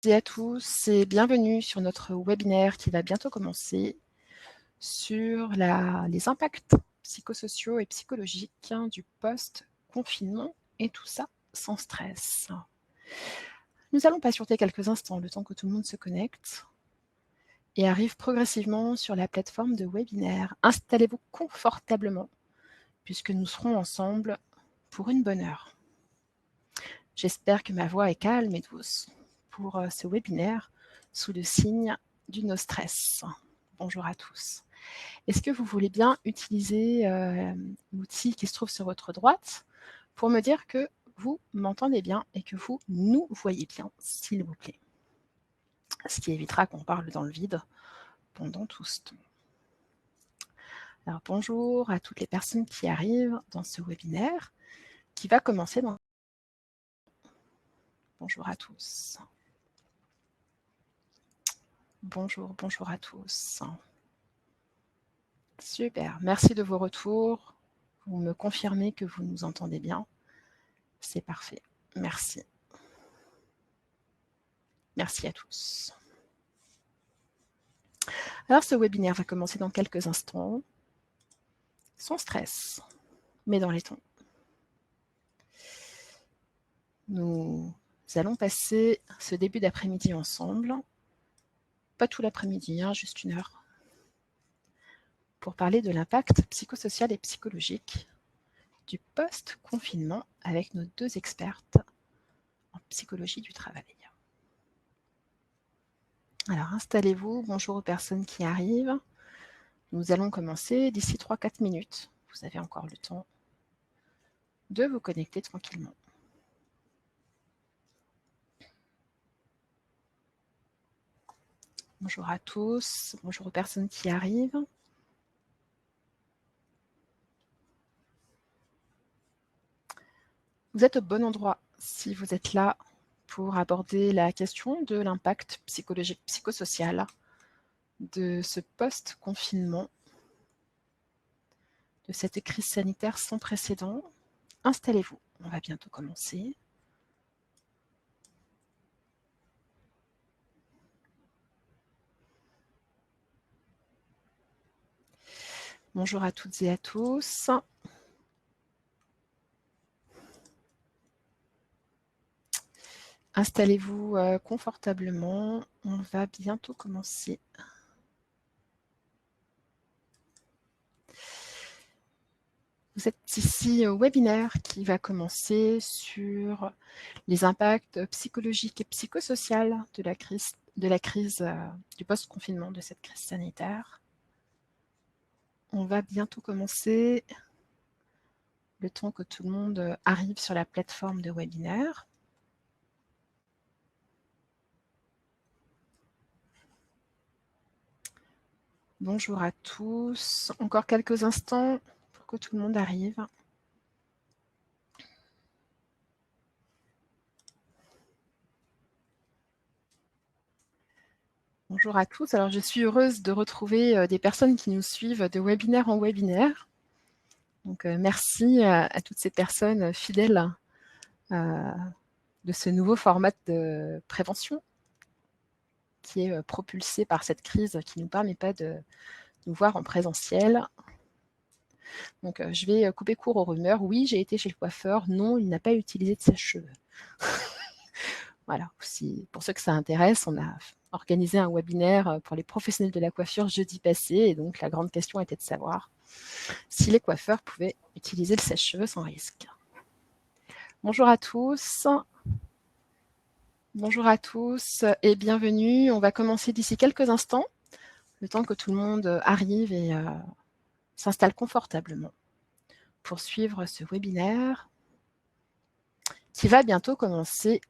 Et à tous et bienvenue sur notre webinaire qui va bientôt commencer sur les impacts psychosociaux et psychologiques du post-confinement et tout ça sans stress. Nous allons patienter quelques instants le temps que tout le monde se connecte et arrive progressivement sur la plateforme de webinaire. Installez-vous confortablement puisque nous serons ensemble pour une bonne heure. J'espère que ma voix est calme et douce pour ce webinaire sous le signe du no stress. Bonjour à tous. Est-ce que vous voulez bien utiliser l'outil qui se trouve sur votre droite pour me dire que vous m'entendez bien et que vous nous voyez bien, s'il vous plaît. Ce qui évitera qu'on parle dans le vide pendant tout ce temps. Alors bonjour à toutes les personnes qui arrivent dans ce webinaire qui va commencer dans... Bonjour à tous. Bonjour à tous. Super, merci de vos retours. Vous me confirmez que vous nous entendez bien. C'est parfait, merci. Merci à tous. Alors ce webinaire va commencer dans quelques instants, sans stress, mais dans les temps. Nous allons passer ce début d'après-midi ensemble, pas tout l'après-midi, juste une heure, pour parler de l'impact psychosocial et psychologique du post-confinement avec nos deux expertes en psychologie du travail. Alors installez-vous, bonjour aux personnes qui arrivent. Nous allons commencer d'ici 3-4 minutes. Vous avez encore le temps de vous connecter tranquillement. Bonjour à tous, bonjour aux personnes qui arrivent. Vous êtes au bon endroit si vous êtes là pour aborder la question de l'impact psychologique, psychosocial de ce post-confinement, de cette crise sanitaire sans précédent. Installez-vous, on va bientôt commencer. Bonjour à toutes et à tous. Installez-vous confortablement, on va bientôt commencer. Vous êtes ici au webinaire qui va commencer sur les impacts psychologiques et psychosociaux de la crise du post-confinement, de cette crise sanitaire. On va bientôt commencer, le temps que tout le monde arrive sur la plateforme de webinaire. Bonjour à tous. Encore quelques instants pour que tout le monde arrive. Bonjour à tous. Alors, je suis heureuse de retrouver des personnes qui nous suivent de webinaire en webinaire. Donc, merci à toutes ces personnes fidèles de ce nouveau format de prévention qui est propulsé par cette crise qui ne nous permet pas de nous voir en présentiel. Donc, je vais couper court aux rumeurs. Oui, j'ai été chez le coiffeur. Non, il n'a pas utilisé de sèche-cheveux. Voilà, pour ceux que ça intéresse, on a organisé un webinaire pour les professionnels de la coiffure jeudi passé. Et donc, la grande question était de savoir si les coiffeurs pouvaient utiliser le sèche-cheveux sans risque. Bonjour à tous. Bonjour à tous et bienvenue. On va commencer d'ici quelques instants, le temps que tout le monde arrive et s'installe confortablement pour suivre ce webinaire qui va bientôt commencer.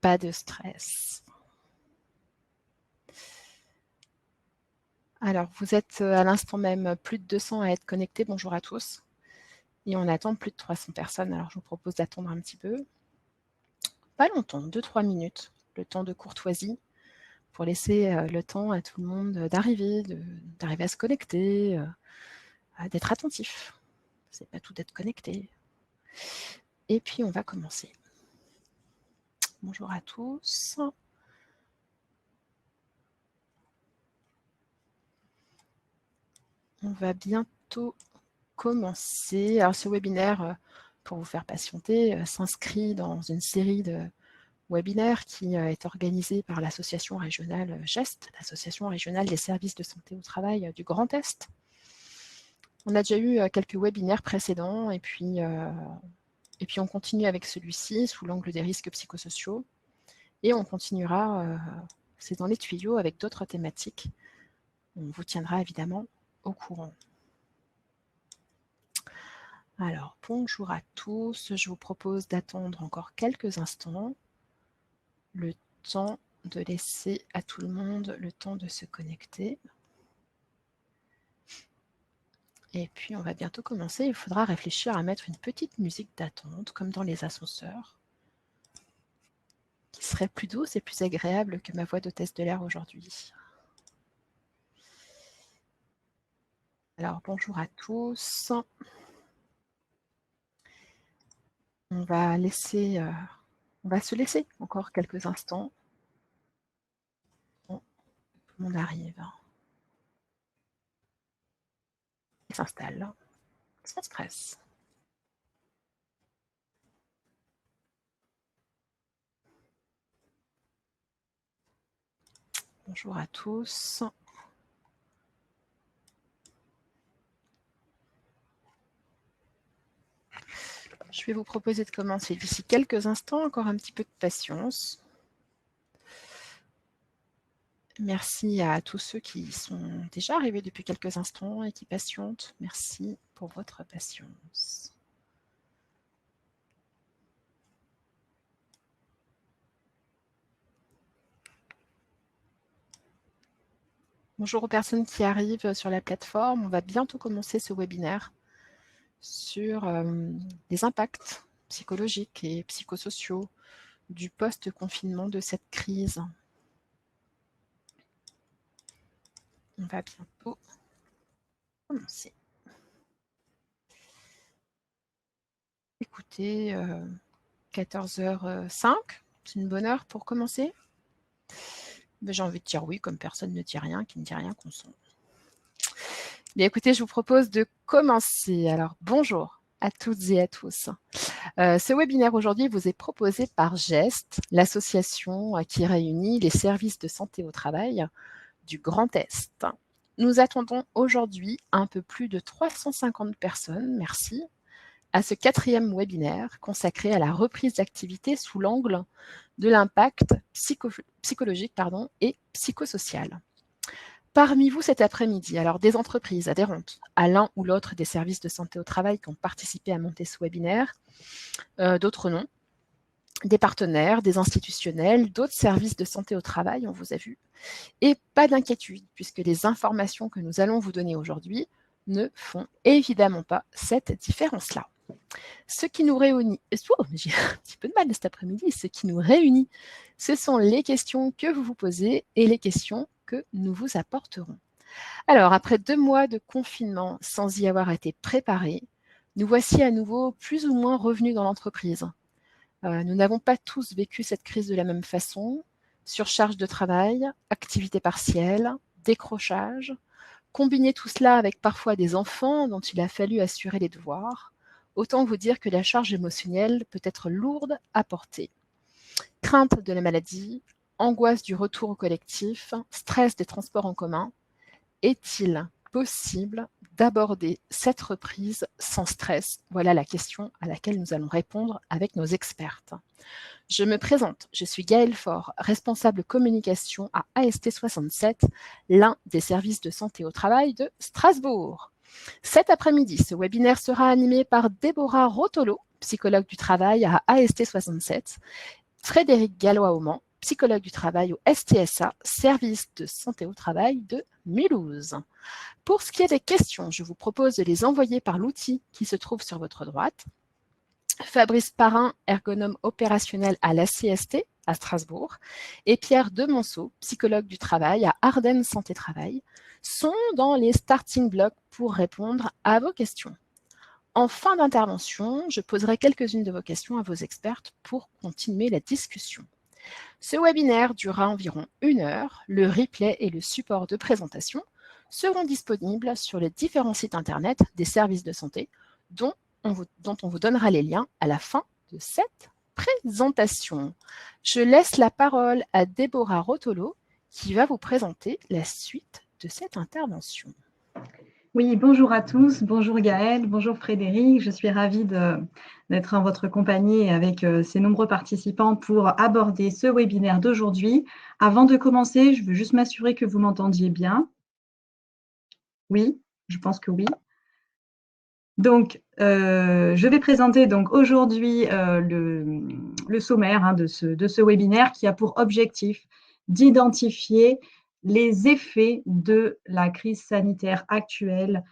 Pas de stress. Alors, vous êtes à l'instant même plus de 200 à être connectés. Bonjour à tous. Et on attend plus de 300 personnes. Alors, je vous propose d'attendre un petit peu. Pas longtemps, 2-3 minutes, le temps de courtoisie, pour laisser le temps à tout le monde d'arriver à se connecter, d'être attentif. C'est pas tout d'être connecté. Et puis, on va commencer. Bonjour à tous. On va bientôt commencer. Alors, ce webinaire, pour vous faire patienter, s'inscrit dans une série de webinaire qui est organisé par l'association régionale GEST, l'association régionale des services de santé au travail du Grand Est. On a déjà eu quelques webinaires précédents et puis on continue avec celui-ci sous l'angle des risques psychosociaux et on continuera, c'est dans les tuyaux, avec d'autres thématiques. On vous tiendra évidemment au courant. Alors, bonjour à tous, je vous propose d'attendre encore quelques instants, le temps de laisser à tout le monde le temps de se connecter. Et puis, on va bientôt commencer. Il faudra réfléchir à mettre une petite musique d'attente, comme dans les ascenseurs, qui serait plus douce et plus agréable que ma voix d'hôtesse de l'air aujourd'hui. Alors, bonjour à tous. On va se laisser encore quelques instants. Bon, tout le monde arrive. Il s'installe, sans stress. Bonjour à tous. Je vais vous proposer de commencer d'ici quelques instants, encore un petit peu de patience. Merci à tous ceux qui sont déjà arrivés depuis quelques instants et qui patientent. Merci pour votre patience. Bonjour aux personnes qui arrivent sur la plateforme. On va bientôt commencer ce webinaire sur les impacts psychologiques et psychosociaux du post-confinement de cette crise. On va bientôt commencer. Écoutez, 14h05, c'est une bonne heure pour commencer. J'ai envie de dire oui, comme personne ne dit rien, qui ne dit rien consent. Bien, écoutez, je vous propose de commencer. Alors, bonjour à toutes et à tous. Ce webinaire aujourd'hui vous est proposé par GEST, l'association qui réunit les services de santé au travail du Grand Est. Nous attendons aujourd'hui un peu plus de 350 personnes, merci, à ce 4e webinaire consacré à la reprise d'activité sous l'angle de l'impact psychologique et psychosocial. Parmi vous cet après-midi, alors des entreprises adhérentes à l'un ou l'autre des services de santé au travail qui ont participé à monter ce webinaire, d'autres non, des partenaires, des institutionnels, d'autres services de santé au travail, on vous a vu. Et pas d'inquiétude, puisque les informations que nous allons vous donner aujourd'hui ne font évidemment pas cette différence-là. Ce qui nous réunit, j'ai un petit peu de mal cet après-midi, ce qui nous réunit, ce sont les questions que vous vous posez et les questions que nous vous apporterons. Alors, après 2 mois de confinement sans y avoir été préparés, nous voici à nouveau plus ou moins revenus dans l'entreprise. Nous n'avons pas tous vécu cette crise de la même façon. Surcharge de travail, activité partielle, décrochage. Combiner tout cela avec parfois des enfants dont il a fallu assurer les devoirs. Autant vous dire que la charge émotionnelle peut être lourde à porter. Crainte de la maladie, angoisse du retour au collectif, stress des transports en commun. Est-il possible d'aborder cette reprise sans stress? Voilà la question à laquelle nous allons répondre avec nos expertes. Je me présente, je suis Gaëlle Faure, responsable communication à AST67, l'un des services de santé au travail de Strasbourg. Cet après-midi, ce webinaire sera animé par Déborah Rotolo, psychologue du travail à AST67, Frédéric Gallois-Auman, psychologue du travail au STSA, service de santé au travail de Mulhouse. Pour ce qui est des questions, je vous propose de les envoyer par l'outil qui se trouve sur votre droite. Fabrice Parrain, ergonome opérationnel à l'ACST à Strasbourg, et Pierre Demonceau, psychologue du travail à Ardennes Santé Travail, sont dans les starting blocks pour répondre à vos questions. En fin d'intervention, je poserai quelques-unes de vos questions à vos expertes pour continuer la discussion. Ce webinaire durera environ 1 heure. Le replay et le support de présentation seront disponibles sur les différents sites internet des services de santé dont on vous donnera les liens à la fin de cette présentation. Je laisse la parole à Déborah Rotolo qui va vous présenter la suite de cette intervention. Oui, bonjour à tous, bonjour Gaëlle, bonjour Frédéric, je suis ravie d'être en votre compagnie avec ces nombreux participants pour aborder ce webinaire d'aujourd'hui. Avant de commencer, je veux juste m'assurer que vous m'entendiez bien. Oui, je pense que oui. Donc, je vais présenter donc aujourd'hui le sommaire de ce webinaire qui a pour objectif d'identifier les effets de la crise sanitaire actuelle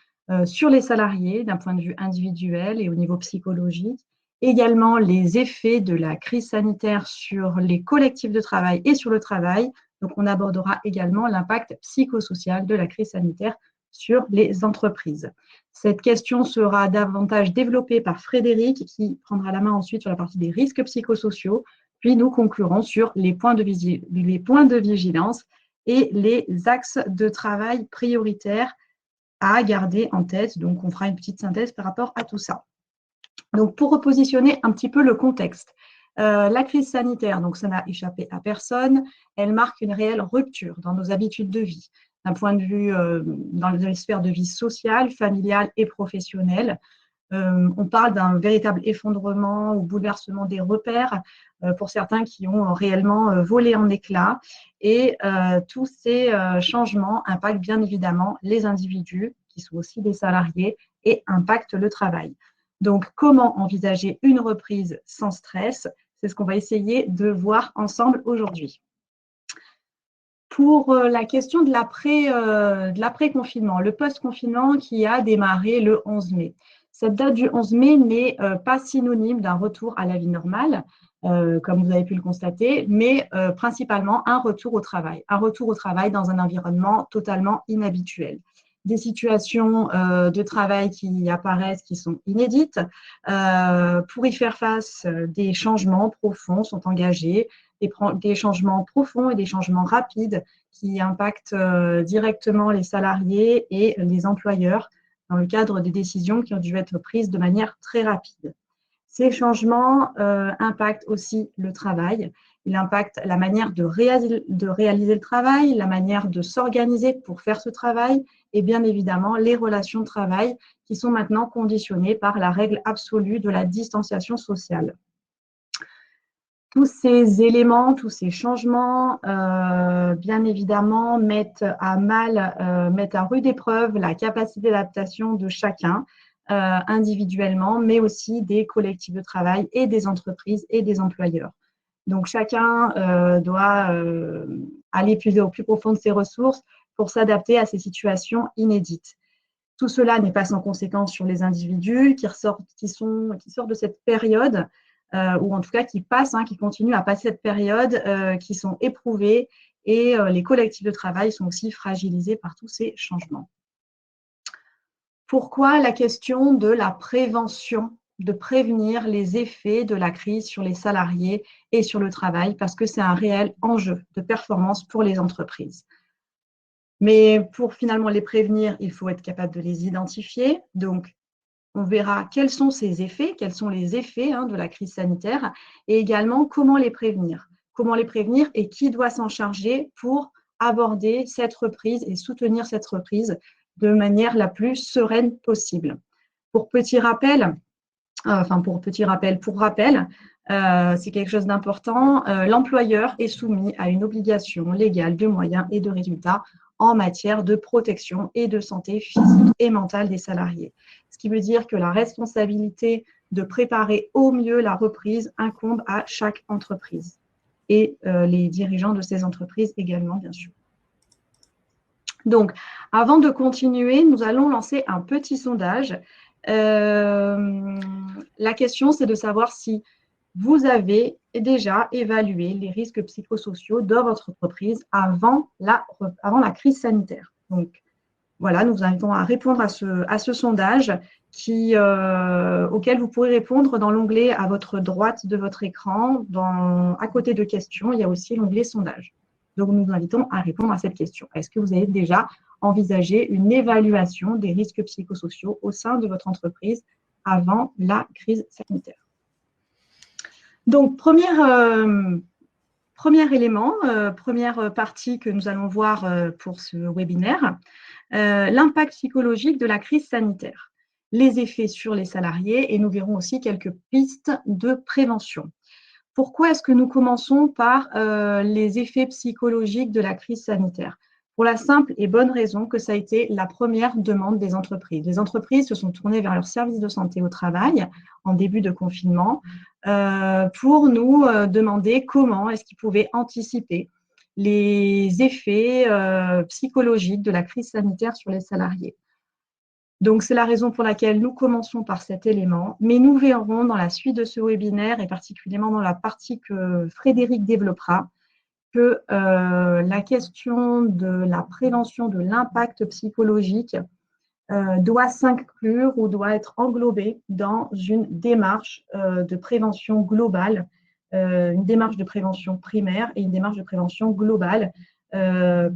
sur les salariés d'un point de vue individuel et au niveau psychologique, également les effets de la crise sanitaire sur les collectifs de travail et sur le travail. Donc, on abordera également l'impact psychosocial de la crise sanitaire sur les entreprises. Cette question sera davantage développée par Frédéric qui prendra la main ensuite sur la partie des risques psychosociaux, puis nous conclurons sur les points de vigilance et les axes de travail prioritaires à garder en tête. Donc, on fera une petite synthèse par rapport à tout ça. Donc, pour repositionner un petit peu le contexte, la crise sanitaire, donc ça n'a échappé à personne, elle marque une réelle rupture dans nos habitudes de vie, d'un point de vue dans les sphères de vie sociale, familiale et professionnelle. On parle d'un véritable effondrement ou bouleversement des repères pour certains qui ont réellement volé en éclats. Et tous ces changements impactent bien évidemment les individus, qui sont aussi des salariés, et impactent le travail. Donc, comment envisager une reprise sans stress? C'est ce qu'on va essayer de voir ensemble aujourd'hui. Pour la question de l'après-confinement, le post-confinement qui a démarré le 11 mai. Cette date du 11 mai n'est pas synonyme d'un retour à la vie normale, comme vous avez pu le constater, mais principalement un retour au travail dans un environnement totalement inhabituel. Des situations de travail qui apparaissent, qui sont inédites. Pour y faire face, des changements profonds sont engagés, des changements profonds et des changements rapides qui impactent directement les salariés et les employeurs dans le cadre des décisions qui ont dû être prises de manière très rapide. Ces changements impactent aussi le travail. Il impacte la manière de réaliser le travail, la manière de s'organiser pour faire ce travail et bien évidemment les relations de travail qui sont maintenant conditionnées par la règle absolue de la distanciation sociale. Tous ces éléments, tous ces changements, bien évidemment, mettent à rude épreuve la capacité d'adaptation de chacun individuellement, mais aussi des collectifs de travail et des entreprises et des employeurs. Donc, chacun doit aller au plus profond de ses ressources pour s'adapter à ces situations inédites. Tout cela n'est pas sans conséquence sur les individus qui sortent de cette période ou en tout cas qui continuent à passer cette période, qui sont éprouvés et les collectifs de travail sont aussi fragilisés par tous ces changements. Pourquoi la question de la prévention, de prévenir les effets de la crise sur les salariés et sur le travail? Parce que c'est un réel enjeu de performance pour les entreprises. Mais pour finalement les prévenir, il faut être capable de les identifier. Donc, on verra quels sont ces effets, quels sont les effets de la crise sanitaire et également comment les prévenir. Comment les prévenir et qui doit s'en charger pour aborder cette reprise et soutenir cette reprise de manière la plus sereine possible. Pour rappel, c'est quelque chose d'important, l'employeur est soumis à une obligation légale de moyens et de résultats en matière de protection et de santé physique et mentale des salariés. Ce qui veut dire que la responsabilité de préparer au mieux la reprise incombe à chaque entreprise et les dirigeants de ces entreprises également, bien sûr. Donc, avant de continuer, nous allons lancer un petit sondage. La question, c'est de savoir si vous avez déjà évalué les risques psychosociaux dans votre entreprise avant la crise sanitaire. Donc, voilà, nous vous invitons à répondre à ce sondage auquel vous pourrez répondre dans l'onglet à votre droite de votre écran. À côté de questions, il y a aussi l'onglet sondage. Donc, nous vous invitons à répondre à cette question. Est-ce que vous avez déjà envisager une évaluation des risques psychosociaux au sein de votre entreprise avant la crise sanitaire. Donc, premier élément, première partie que nous allons voir pour ce webinaire, l'impact psychologique de la crise sanitaire, les effets sur les salariés, et nous verrons aussi quelques pistes de prévention. Pourquoi est-ce que nous commençons par les effets psychologiques de la crise sanitaire? Pour la simple et bonne raison que ça a été la première demande des entreprises. Les entreprises se sont tournées vers leurs services de santé au travail en début de confinement pour nous demander comment est-ce qu'ils pouvaient anticiper les effets psychologiques de la crise sanitaire sur les salariés. Donc, c'est la raison pour laquelle nous commençons par cet élément, mais nous verrons dans la suite de ce webinaire, et particulièrement dans la partie que Frédéric développera, que la question de la prévention de l'impact psychologique doit s'inclure ou doit être englobée dans une démarche de prévention globale, une démarche de prévention primaire et une démarche de prévention globale,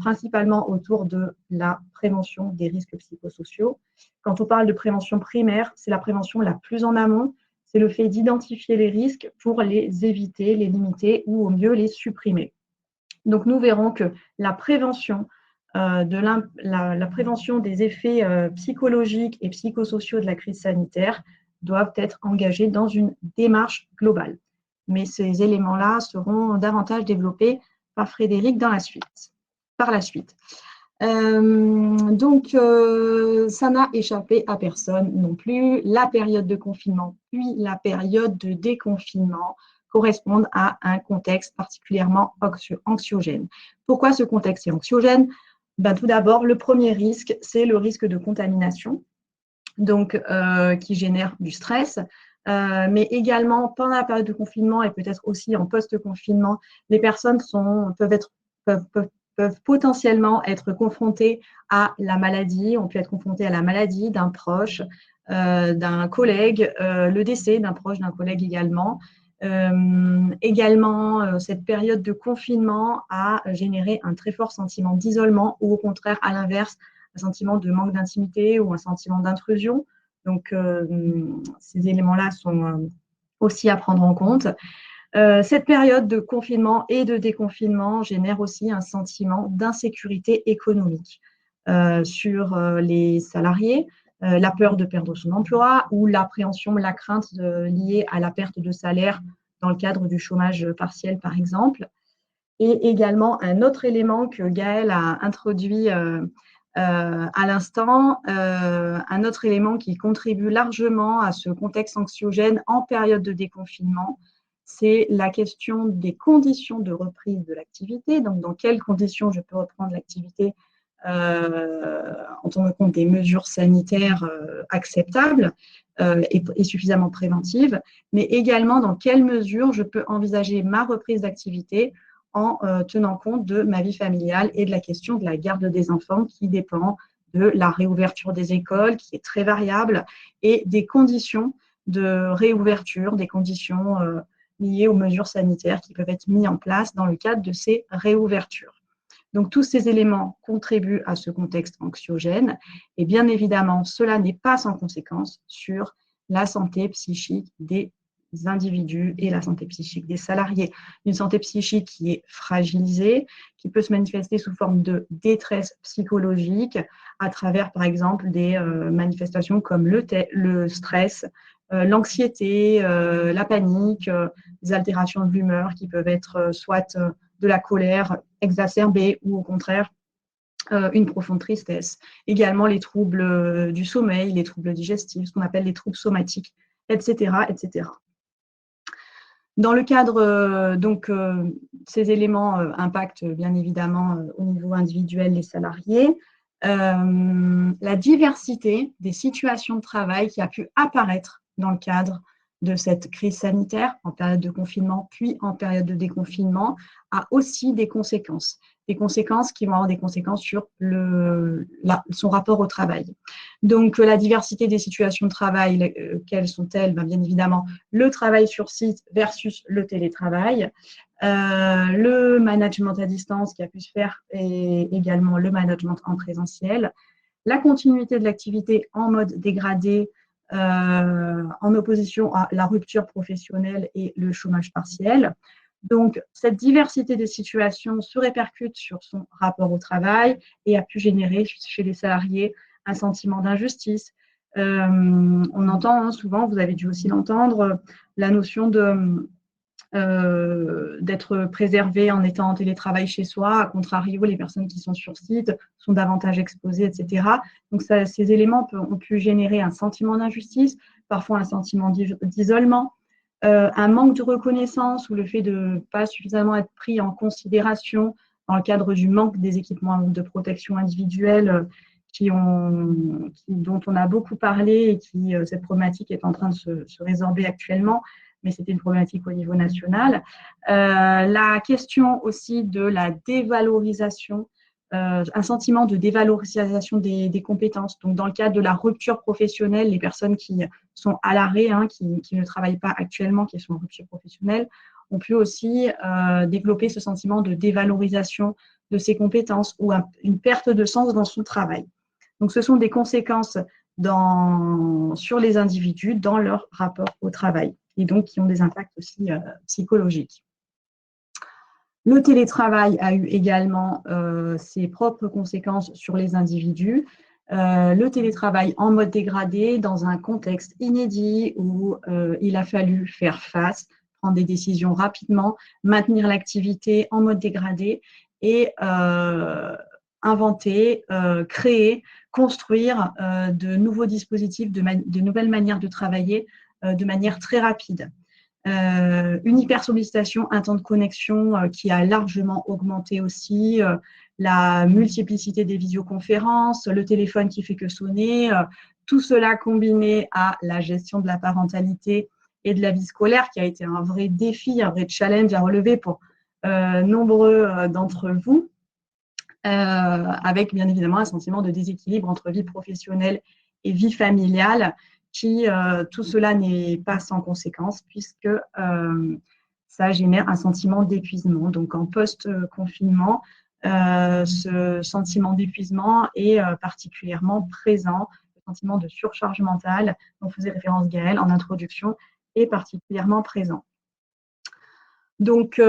principalement autour de la prévention des risques psychosociaux. Quand on parle de prévention primaire, c'est la prévention la plus en amont, c'est le fait d'identifier les risques pour les éviter, les limiter ou au mieux les supprimer. Donc, nous verrons que la prévention, la prévention des effets psychologiques et psychosociaux de la crise sanitaire doivent être engagés dans une démarche globale. Mais ces éléments-là seront davantage développés par Frédéric par la suite. Donc, ça n'a échappé à personne non plus. La période de confinement, puis la période de déconfinement correspondent à un contexte particulièrement anxiogène. Pourquoi ce contexte est anxiogène? Tout d'abord, le premier risque, c'est le risque de contamination, donc qui génère du stress. Mais également, pendant la période de confinement et peut-être aussi en post-confinement, les personnes peuvent potentiellement être confrontées à la maladie. On peut être confronté à la maladie d'un proche, d'un collègue, le décès d'un proche, d'un collègue également. Également, cette période de confinement a généré un très fort sentiment d'isolement ou au contraire, à l'inverse, un sentiment de manque d'intimité ou un sentiment d'intrusion. Donc, ces éléments-là sont aussi à prendre en compte. Cette période de confinement et de déconfinement génère aussi un sentiment d'insécurité économique sur les salariés, la peur de perdre son emploi ou l'appréhension, la crainte liée à la perte de salaire dans le cadre du chômage partiel, par exemple. Et également, un autre élément que Gaëlle a introduit à l'instant, un autre élément qui contribue largement à ce contexte anxiogène en période de déconfinement, c'est la question des conditions de reprise de l'activité. Donc, dans quelles conditions je peux reprendre l'activité en tenant compte des mesures sanitaires acceptables et suffisamment préventives, mais également dans quelle mesure je peux envisager ma reprise d'activité en tenant compte de ma vie familiale et de la question de la garde des enfants qui dépend de la réouverture des écoles, qui est très variable, et des conditions de réouverture, des conditions liées aux mesures sanitaires qui peuvent être mises en place dans le cadre de ces réouvertures. Donc, tous ces éléments contribuent à ce contexte anxiogène et bien évidemment, cela n'est pas sans conséquence sur la santé psychique des individus et la santé psychique des salariés. Une santé psychique qui est fragilisée, qui peut se manifester sous forme de détresse psychologique à travers, par exemple, des manifestations comme le stress, l'anxiété, la panique, des altérations de l'humeur qui peuvent être soit de la colère exacerbée ou au contraire une profonde tristesse. Également les troubles du sommeil, les troubles digestifs, ce qu'on appelle les troubles somatiques, etc., etc. Dans le cadre, ces éléments impactent bien évidemment au niveau individuel les salariés. La diversité des situations de travail qui a pu apparaître dans le cadre de cette crise sanitaire, en période de confinement, puis en période de déconfinement, a aussi des conséquences qui vont avoir des conséquences sur son rapport au travail. Donc, la diversité des situations de travail, quelles sont-elles? Bien évidemment, le travail sur site versus le télétravail, le management à distance qui a pu se faire et également le management en présentiel, la continuité de l'activité en mode dégradé en opposition à la rupture professionnelle et le chômage partiel. Donc, cette diversité des situations se répercute sur son rapport au travail et a pu générer chez les salariés un sentiment d'injustice. On entend souvent, vous avez dû aussi l'entendre, la notion d'être préservé en étant en télétravail chez soi. À contrario, les personnes qui sont sur site sont davantage exposées, etc. Donc, ces éléments ont pu générer un sentiment d'injustice, parfois un sentiment d'isolement, un manque de reconnaissance ou le fait de ne pas suffisamment être pris en considération dans le cadre du manque des équipements de protection individuelle dont on a beaucoup parlé et cette problématique est en train de se résorber actuellement, mais c'était une problématique au niveau national. La question aussi de la dévalorisation, un sentiment de dévalorisation des compétences. Donc, dans le cadre de la rupture professionnelle, les personnes qui sont à l'arrêt, qui ne travaillent pas actuellement, qui sont en rupture professionnelle, ont pu aussi développer ce sentiment de dévalorisation de ses compétences ou une perte de sens dans son travail. Donc, ce sont des conséquences sur les individus dans leur rapport au travail et donc qui ont des impacts aussi psychologiques. Le télétravail a eu également ses propres conséquences sur les individus. Le télétravail en mode dégradé dans un contexte inédit où il a fallu faire face, prendre des décisions rapidement, maintenir l'activité en mode dégradé et inventer, créer, construire de nouveaux dispositifs, de nouvelles manières de travailler de manière très rapide. Une hypersollicitation, un temps de connexion qui a largement augmenté aussi, la multiplicité des visioconférences, le téléphone qui fait que sonner, tout cela combiné à la gestion de la parentalité et de la vie scolaire qui a été un vrai défi, un vrai challenge à relever pour nombreux d'entre vous, avec bien évidemment un sentiment de déséquilibre entre vie professionnelle et vie familiale tout cela n'est pas sans conséquence puisque ça génère un sentiment d'épuisement. Donc, en post-confinement, ce sentiment d'épuisement est particulièrement présent. Le sentiment de surcharge mentale, dont faisait référence Gaëlle en introduction, est particulièrement présent. Donc,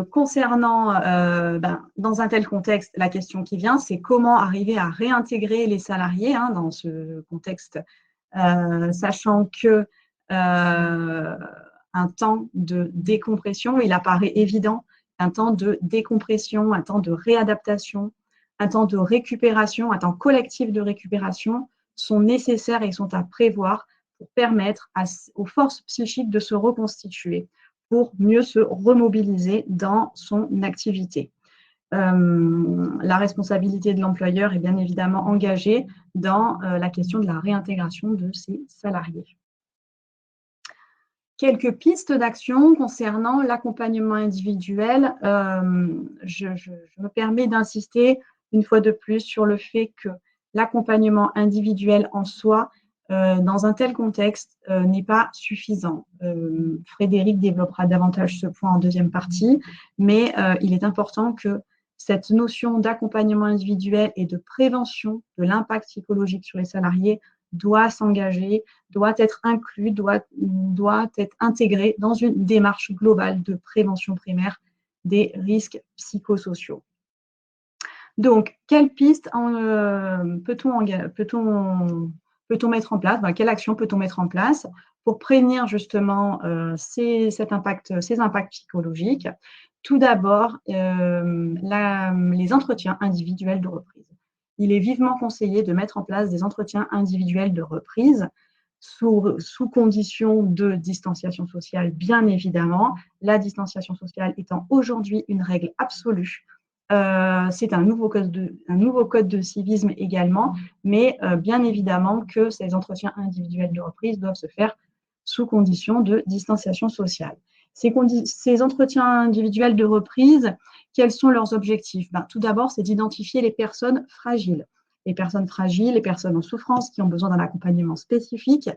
concernant, dans un tel contexte, la question qui vient, c'est comment arriver à réintégrer les salariés dans ce contexte, sachant que un temps de décompression, il apparaît évident, un temps de décompression, un temps de réadaptation, un temps de récupération, un temps collectif de récupération sont nécessaires et sont à prévoir pour permettre aux forces psychiques de se reconstituer, pour mieux se remobiliser dans son activité. La responsabilité de l'employeur est bien évidemment engagée dans la question de la réintégration de ses salariés. Quelques pistes d'action concernant l'accompagnement individuel. Je me permets d'insister une fois de plus sur le fait que l'accompagnement individuel en soi, dans un tel contexte, n'est pas suffisant. Frédéric développera davantage ce point en deuxième partie, mais il est important que cette notion d'accompagnement individuel et de prévention de l'impact psychologique sur les salariés doit s'engager, doit être inclus, doit être intégré dans une démarche globale de prévention primaire des risques psychosociaux. Donc, quelles pistes peut-on mettre en place, quelle action peut-on mettre en place pour prévenir justement ces impacts psychologiques? Tout d'abord, les entretiens individuels de reprise. Il est vivement conseillé de mettre en place des entretiens individuels de reprise sous condition de distanciation sociale, bien évidemment. La distanciation sociale étant aujourd'hui une règle absolue. C'est un nouveau code de civisme également, mais bien évidemment que ces entretiens individuels de reprise doivent se faire sous condition de distanciation sociale. Ces entretiens individuels de reprise, quels sont leurs objectifs? Tout d'abord, c'est d'identifier les personnes fragiles, les personnes fragiles, les personnes en souffrance qui ont besoin d'un accompagnement spécifique.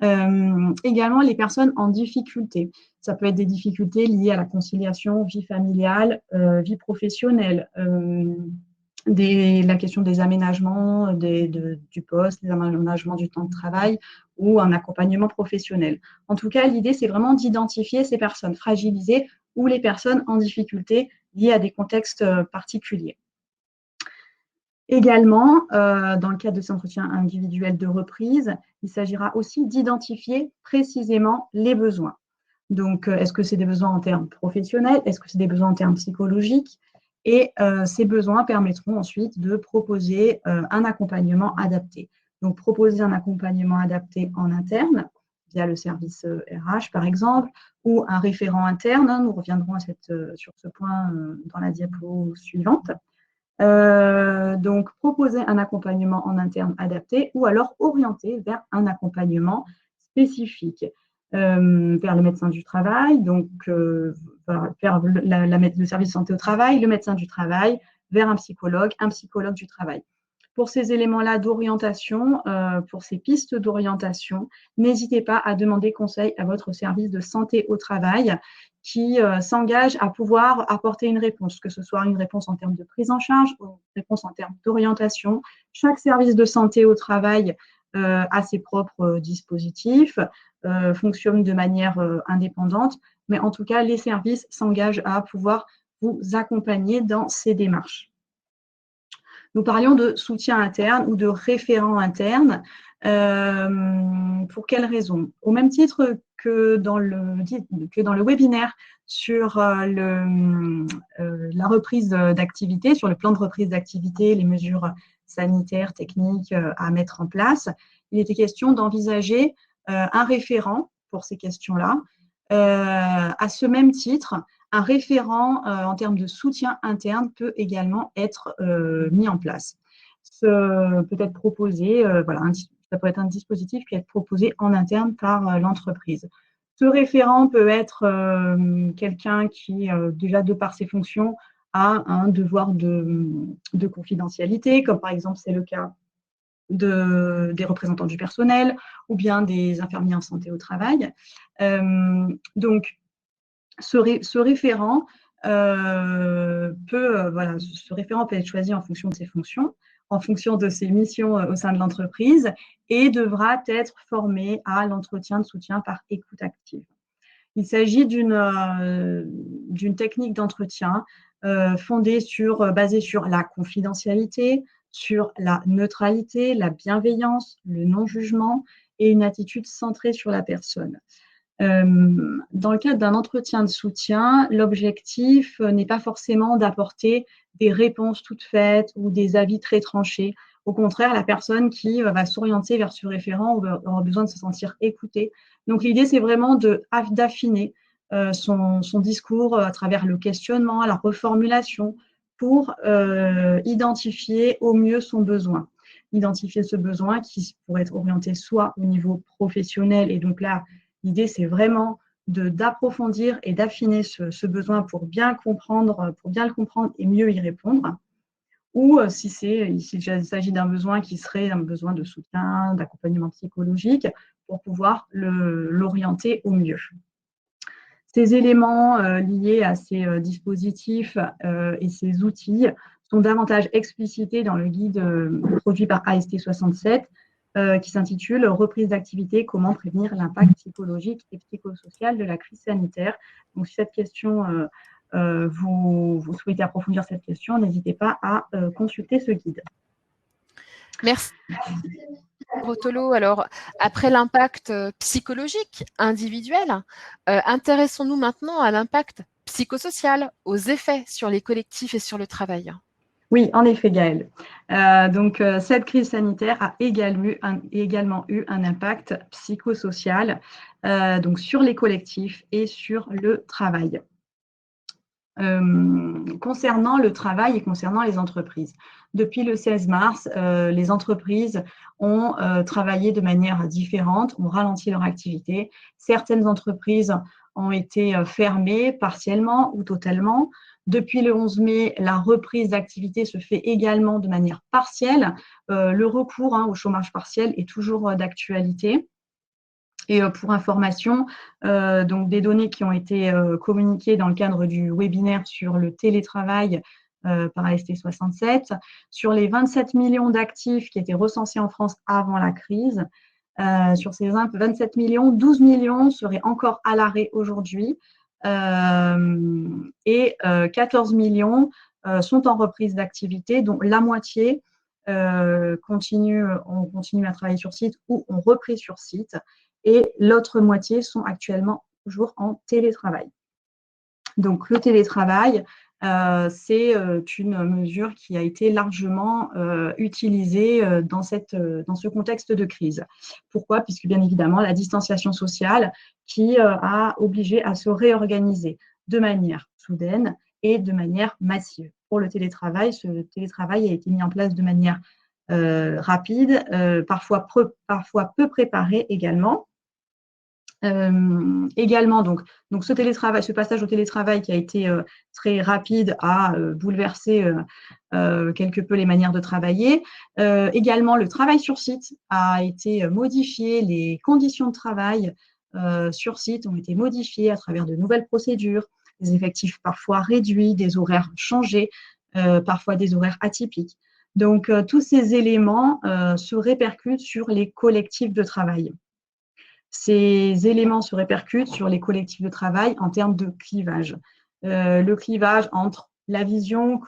Également les personnes en difficulté. Ça peut être des difficultés liées à la conciliation vie familiale, vie professionnelle, la question des aménagements du poste, des aménagements du temps de travail ou un accompagnement professionnel. En tout cas, l'idée, c'est vraiment d'identifier ces personnes fragilisées ou les personnes en difficulté liées à des contextes particuliers. Également, dans le cadre de ces entretiens individuels de reprise, il s'agira aussi d'identifier précisément les besoins. Donc, est-ce que c'est des besoins en termes professionnels? Est-ce que c'est des besoins en termes psychologiques? Et ces besoins permettront ensuite de proposer un accompagnement adapté. Donc, proposer un accompagnement adapté en interne, via le service RH par exemple, ou un référent interne. Nous reviendrons sur ce point dans la diapo suivante. Donc, proposer un accompagnement en interne adapté ou alors orienter vers un accompagnement spécifique, vers le médecin du travail, donc vers le service de santé au travail, le médecin du travail, vers un psychologue du travail. Pour ces éléments-là d'orientation, pour ces pistes d'orientation, n'hésitez pas à demander conseil à votre service de santé au travail qui s'engage à pouvoir apporter une réponse, que ce soit une réponse en termes de prise en charge ou une réponse en termes d'orientation. Chaque service de santé au travail a ses propres dispositifs, fonctionne de manière indépendante, mais en tout cas, les services s'engagent à pouvoir vous accompagner dans ces démarches. Nous parlions de soutien interne ou de référent interne. Pour quelles raisons? Au même titre que dans le webinaire sur la reprise d'activité, sur le plan de reprise d'activité, les mesures sanitaires, techniques à mettre en place, il était question d'envisager un référent pour ces questions-là. À ce même titre, un référent en termes de soutien interne peut également être mis en place. Peut être proposé, ça peut être un dispositif qui peut être proposé en interne par l'entreprise. Ce référent peut être quelqu'un qui, déjà de par ses fonctions, a un devoir de confidentialité, comme par exemple c'est le cas des représentants du personnel ou bien des infirmiers en santé au travail. Donc, ce référent peut être choisi en fonction de ses fonctions, en fonction de ses missions au sein de l'entreprise et devra être formé à l'entretien de soutien par écoute active. Il s'agit d'une technique d'entretien basée sur la confidentialité, sur la neutralité, la bienveillance, le non-jugement et une attitude centrée sur la personne. Dans le cadre d'un entretien de soutien, l'objectif n'est pas forcément d'apporter des réponses toutes faites ou des avis très tranchés. Au contraire, la personne qui va s'orienter vers ce référent aura besoin de se sentir écoutée. Donc, l'idée, c'est vraiment d'affiner son discours à travers le questionnement, la reformulation, pour identifier au mieux son besoin. Identifier ce besoin qui pourrait être orienté soit au niveau professionnel, et donc là, l'idée, c'est vraiment d'approfondir et d'affiner ce besoin pour bien le comprendre et mieux y répondre. Ou s'il s'agit d'un besoin qui serait un besoin de soutien, d'accompagnement psychologique, pour pouvoir l'orienter au mieux. Ces éléments liés à ces dispositifs et ces outils sont davantage explicités dans le guide produit par AST67 qui s'intitule « Reprise d'activité, comment prévenir l'impact psychologique et psychosocial de la crise sanitaire ». Donc, si cette question, vous souhaitez approfondir cette question, n'hésitez pas à consulter ce guide. Merci. Rotolo, alors, après l'impact psychologique individuel, intéressons-nous maintenant à l'impact psychosocial, aux effets sur les collectifs et sur le travail. Oui, en effet, Gaëlle. Donc, cette crise sanitaire a également eu un impact psychosocial donc sur les collectifs et sur le travail. Concernant le travail et concernant les entreprises. Depuis le 16 mars, les entreprises ont travaillé de manière différente, ont ralenti leur activité. Certaines entreprises ont été fermées partiellement ou totalement. Depuis le 11 mai, la reprise d'activité se fait également de manière partielle. Le recours au chômage partiel est toujours d'actualité. Et pour information, donc des données qui ont été communiquées dans le cadre du webinaire sur le télétravail par AST67, sur les 27 millions d'actifs qui étaient recensés en France avant la crise, sur ces 27 millions, 12 millions seraient encore à l'arrêt aujourd'hui et 14 millions sont en reprise d'activité, dont la moitié on continue à travailler sur site ou ont repris sur site, et l'autre moitié sont actuellement toujours en télétravail. Donc, le télétravail, c'est une mesure qui a été largement utilisée dans ce contexte de crise. Pourquoi? Puisque, bien évidemment, la distanciation sociale qui a obligé à se réorganiser de manière soudaine et de manière massive. Pour le télétravail, ce télétravail a été mis en place de manière rapide, parfois peu préparé également. Également, donc ce passage au télétravail qui a été très rapide a bouleversé quelque peu les manières de travailler. Également, le travail sur site a été modifié, les conditions de travail sur site ont été modifiées à travers de nouvelles procédures, des effectifs parfois réduits, des horaires changés, parfois des horaires atypiques. Donc, tous ces éléments se répercutent sur les collectifs de travail. Ces éléments se répercutent sur les collectifs de travail en termes de clivage. Le clivage entre la vision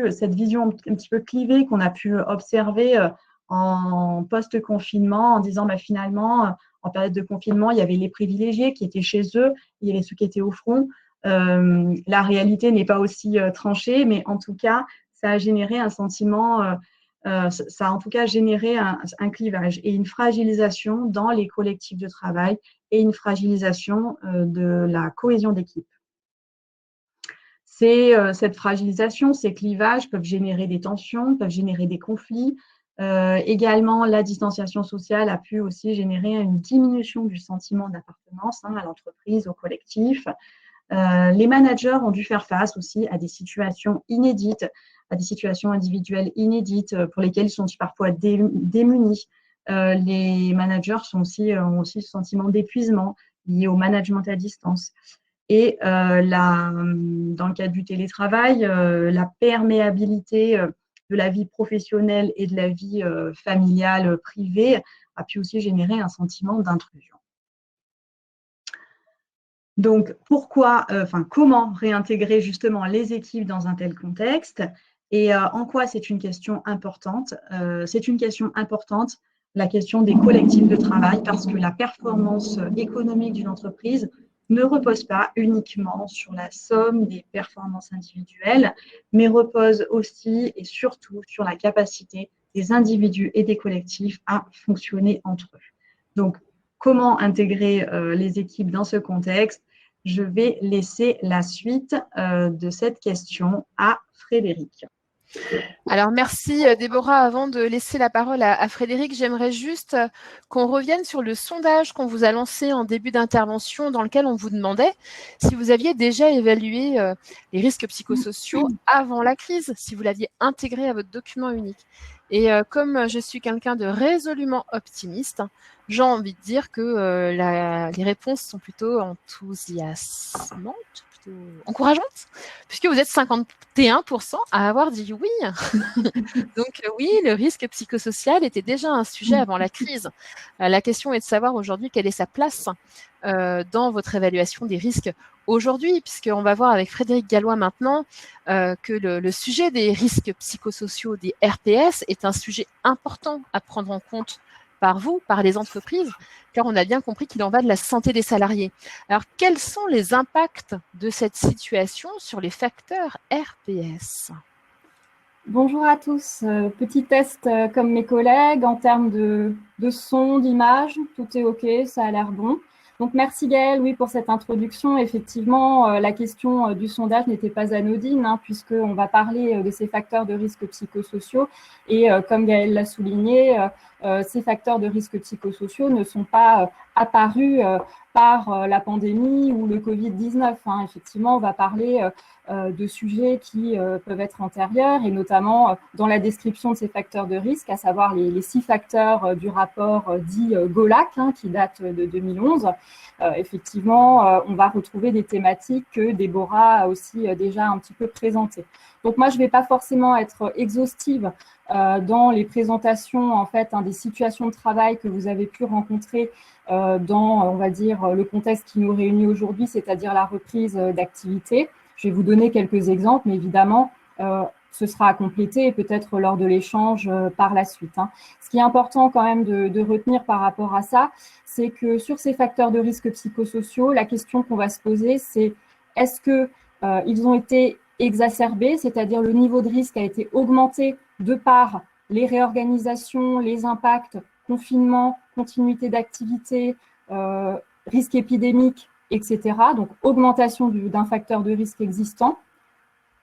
cette vision un petit peu clivée qu'on a pu observer en post-confinement, en disant finalement, en période de confinement, il y avait les privilégiés qui étaient chez eux, il y avait ceux qui étaient au front. La réalité n'est pas aussi tranchée, mais en tout cas, ça a généré un sentiment ça a en tout cas généré un clivage et une fragilisation dans les collectifs de travail et une fragilisation de la cohésion d'équipe. Cette fragilisation, ces clivages peuvent générer des tensions, peuvent générer des conflits. Également, la distanciation sociale a pu aussi générer une diminution du sentiment d'appartenance à l'entreprise, au collectif. Les managers ont dû faire face aussi à des situations inédites, à des situations individuelles inédites pour lesquelles ils sont parfois démunis. Les managers ont aussi ce sentiment d'épuisement lié au management à distance. Et dans le cadre du télétravail, la perméabilité de la vie professionnelle et de la vie familiale privée a pu aussi générer un sentiment d'intrusion. Donc, comment réintégrer justement les équipes dans un tel contexte et en quoi c'est une question importante? C'est une question importante, la question des collectifs de travail, parce que la performance économique d'une entreprise ne repose pas uniquement sur la somme des performances individuelles, mais repose aussi et surtout sur la capacité des individus et des collectifs à fonctionner entre eux. Donc, comment intégrer les équipes dans ce contexte? Je vais laisser la suite de cette question à Frédéric. Alors, merci Déborah. Avant de laisser la parole à Frédéric, j'aimerais juste qu'on revienne sur le sondage qu'on vous a lancé en début d'intervention dans lequel on vous demandait si vous aviez déjà évalué les risques psychosociaux avant la crise, si vous l'aviez intégré à votre document unique. Et comme je suis quelqu'un de résolument optimiste, j'ai envie de dire que les réponses sont plutôt enthousiasmantes, plutôt encourageantes, puisque vous êtes 51% à avoir dit oui. Donc oui, le risque psychosocial était déjà un sujet avant la crise. La question est de savoir aujourd'hui quelle est sa place dans votre évaluation des risques aujourd'hui, puisqu'on va voir avec Frédéric Gallois maintenant que le sujet des risques psychosociaux, des RPS, est un sujet important à prendre en compte par vous, par les entreprises, car on a bien compris qu'il en va de la santé des salariés. Alors, quels sont les impacts de cette situation sur les facteurs RPS ? Bonjour à tous. Petit test comme mes collègues en termes de son, d'image. Tout est OK, ça a l'air bon. Donc, merci Gaëlle, oui, pour cette introduction. Effectivement, la question du sondage n'était pas anodine, puisqu'on va parler de ces facteurs de risque psychosociaux. Et comme Gaëlle l'a souligné, ces facteurs de risque psychosociaux ne sont pas apparues par la pandémie ou le Covid-19. Hein. Effectivement, on va parler de sujets qui peuvent être antérieurs et notamment dans la description de ces facteurs de risque, à savoir les 6 facteurs du rapport dit GOLAC, hein, qui date de 2011. Effectivement, on va retrouver des thématiques que Déborah a aussi déjà un petit peu présentées. Donc moi, je ne vais pas forcément être exhaustive dans les présentations en fait, des situations de travail que vous avez pu rencontrer dans, on va dire, le contexte qui nous réunit aujourd'hui, c'est-à-dire la reprise d'activité. Je vais vous donner quelques exemples, mais évidemment, ce sera à compléter et peut-être lors de l'échange par la suite. Hein. Ce qui est important quand même de retenir par rapport à ça, c'est que sur ces facteurs de risque psychosociaux, la question qu'on va se poser, c'est est-ce qu'ils ont été exacerbés, c'est-à-dire le niveau de risque a été augmenté de par les réorganisations, les impacts, confinement, continuité d'activité, risque épidémique, etc. Donc, augmentation d'un facteur de risque existant,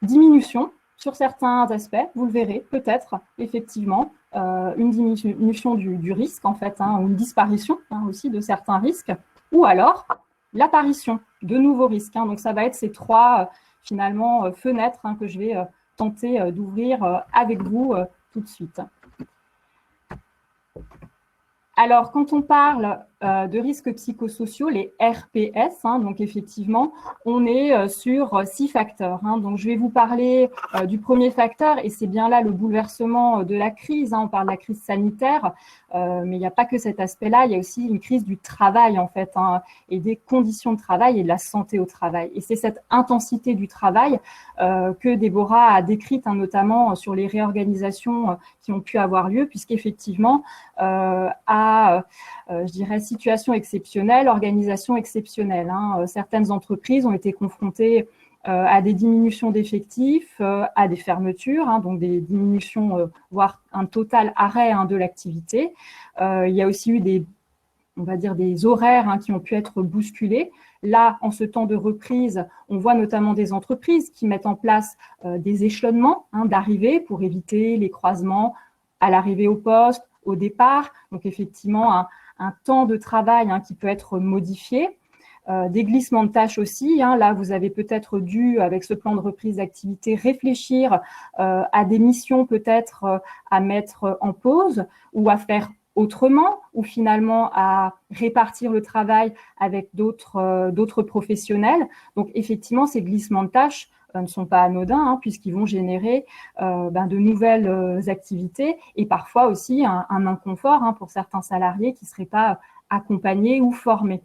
diminution sur certains aspects, vous le verrez, peut-être, effectivement, une diminution du risque, en fait, hein, une disparition hein, aussi de certains risques, ou alors l'apparition de nouveaux risques. Hein. Donc, ça va être ces 3, finalement, fenêtres hein, que je vais tenter d'ouvrir avec vous tout de suite. Alors, quand on parle de risques psychosociaux, les RPS, hein, donc effectivement, on est sur 6 facteurs. Hein. Donc, je vais vous parler du premier facteur, et c'est bien là le bouleversement de la crise. Hein. On parle de la crise sanitaire, mais il n'y a pas que cet aspect-là, il y a aussi une crise du travail, en fait, hein, et des conditions de travail et de la santé au travail. Et c'est cette intensité du travail que Déborah a décrite, hein, notamment sur les réorganisations qui ont pu avoir lieu, puisqu'effectivement, je dirais, situation exceptionnelle, organisation exceptionnelle. Hein. Certaines entreprises ont été confrontées à des diminutions d'effectifs, à des fermetures, hein, donc des diminutions, voire un total arrêt hein, de l'activité. Il y a aussi eu on va dire des horaires hein, qui ont pu être bousculés. Là, en ce temps de reprise, on voit notamment des entreprises qui mettent en place des échelonnements hein, d'arrivée pour éviter les croisements à l'arrivée au poste, au départ. Donc, effectivement, un temps de travail hein, qui peut être modifié. Des glissements de tâches aussi. Hein. Là, vous avez peut-être dû, avec ce plan de reprise d'activité, réfléchir à des missions peut-être à mettre en pause ou à faire autrement, ou finalement à répartir le travail avec d'autres professionnels. Donc, effectivement, ces glissements de tâches ne sont pas anodins, hein, puisqu'ils vont générer de nouvelles activités et parfois aussi un inconfort hein, pour certains salariés qui ne seraient pas accompagnés ou formés.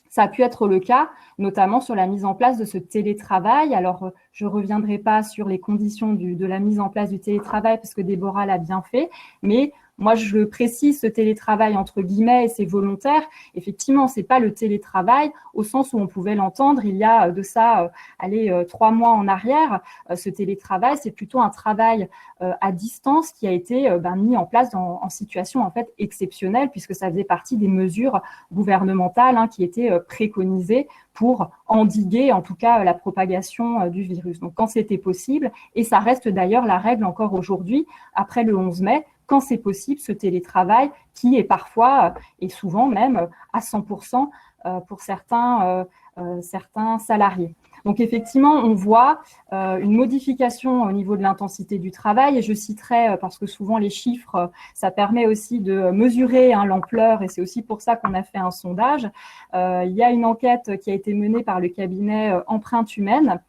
Ça a pu être le cas, notamment sur la mise en place de ce télétravail. Alors, je ne reviendrai pas sur les conditions de la mise en place du télétravail parce que Déborah l'a bien fait, mais moi, je précise ce télétravail entre guillemets et c'est volontaire. Effectivement, ce n'est pas le télétravail au sens où on pouvait l'entendre il y a de ça, 3 mois en arrière. Ce télétravail, c'est plutôt un travail à distance qui a été mis en place en situation en fait exceptionnelle puisque ça faisait partie des mesures gouvernementales hein, qui étaient préconisées pour endiguer en tout cas la propagation du virus. Donc, quand c'était possible, et ça reste d'ailleurs la règle encore aujourd'hui, après le 11 mai, quand c'est possible, ce télétravail qui est parfois et souvent même à 100% pour certains salariés. Donc, effectivement, on voit une modification au niveau de l'intensité du travail et je citerai, parce que souvent les chiffres, ça permet aussi de mesurer hein, l'ampleur et c'est aussi pour ça qu'on a fait un sondage. Il y a une enquête qui a été menée par le cabinet Empreinte Humaine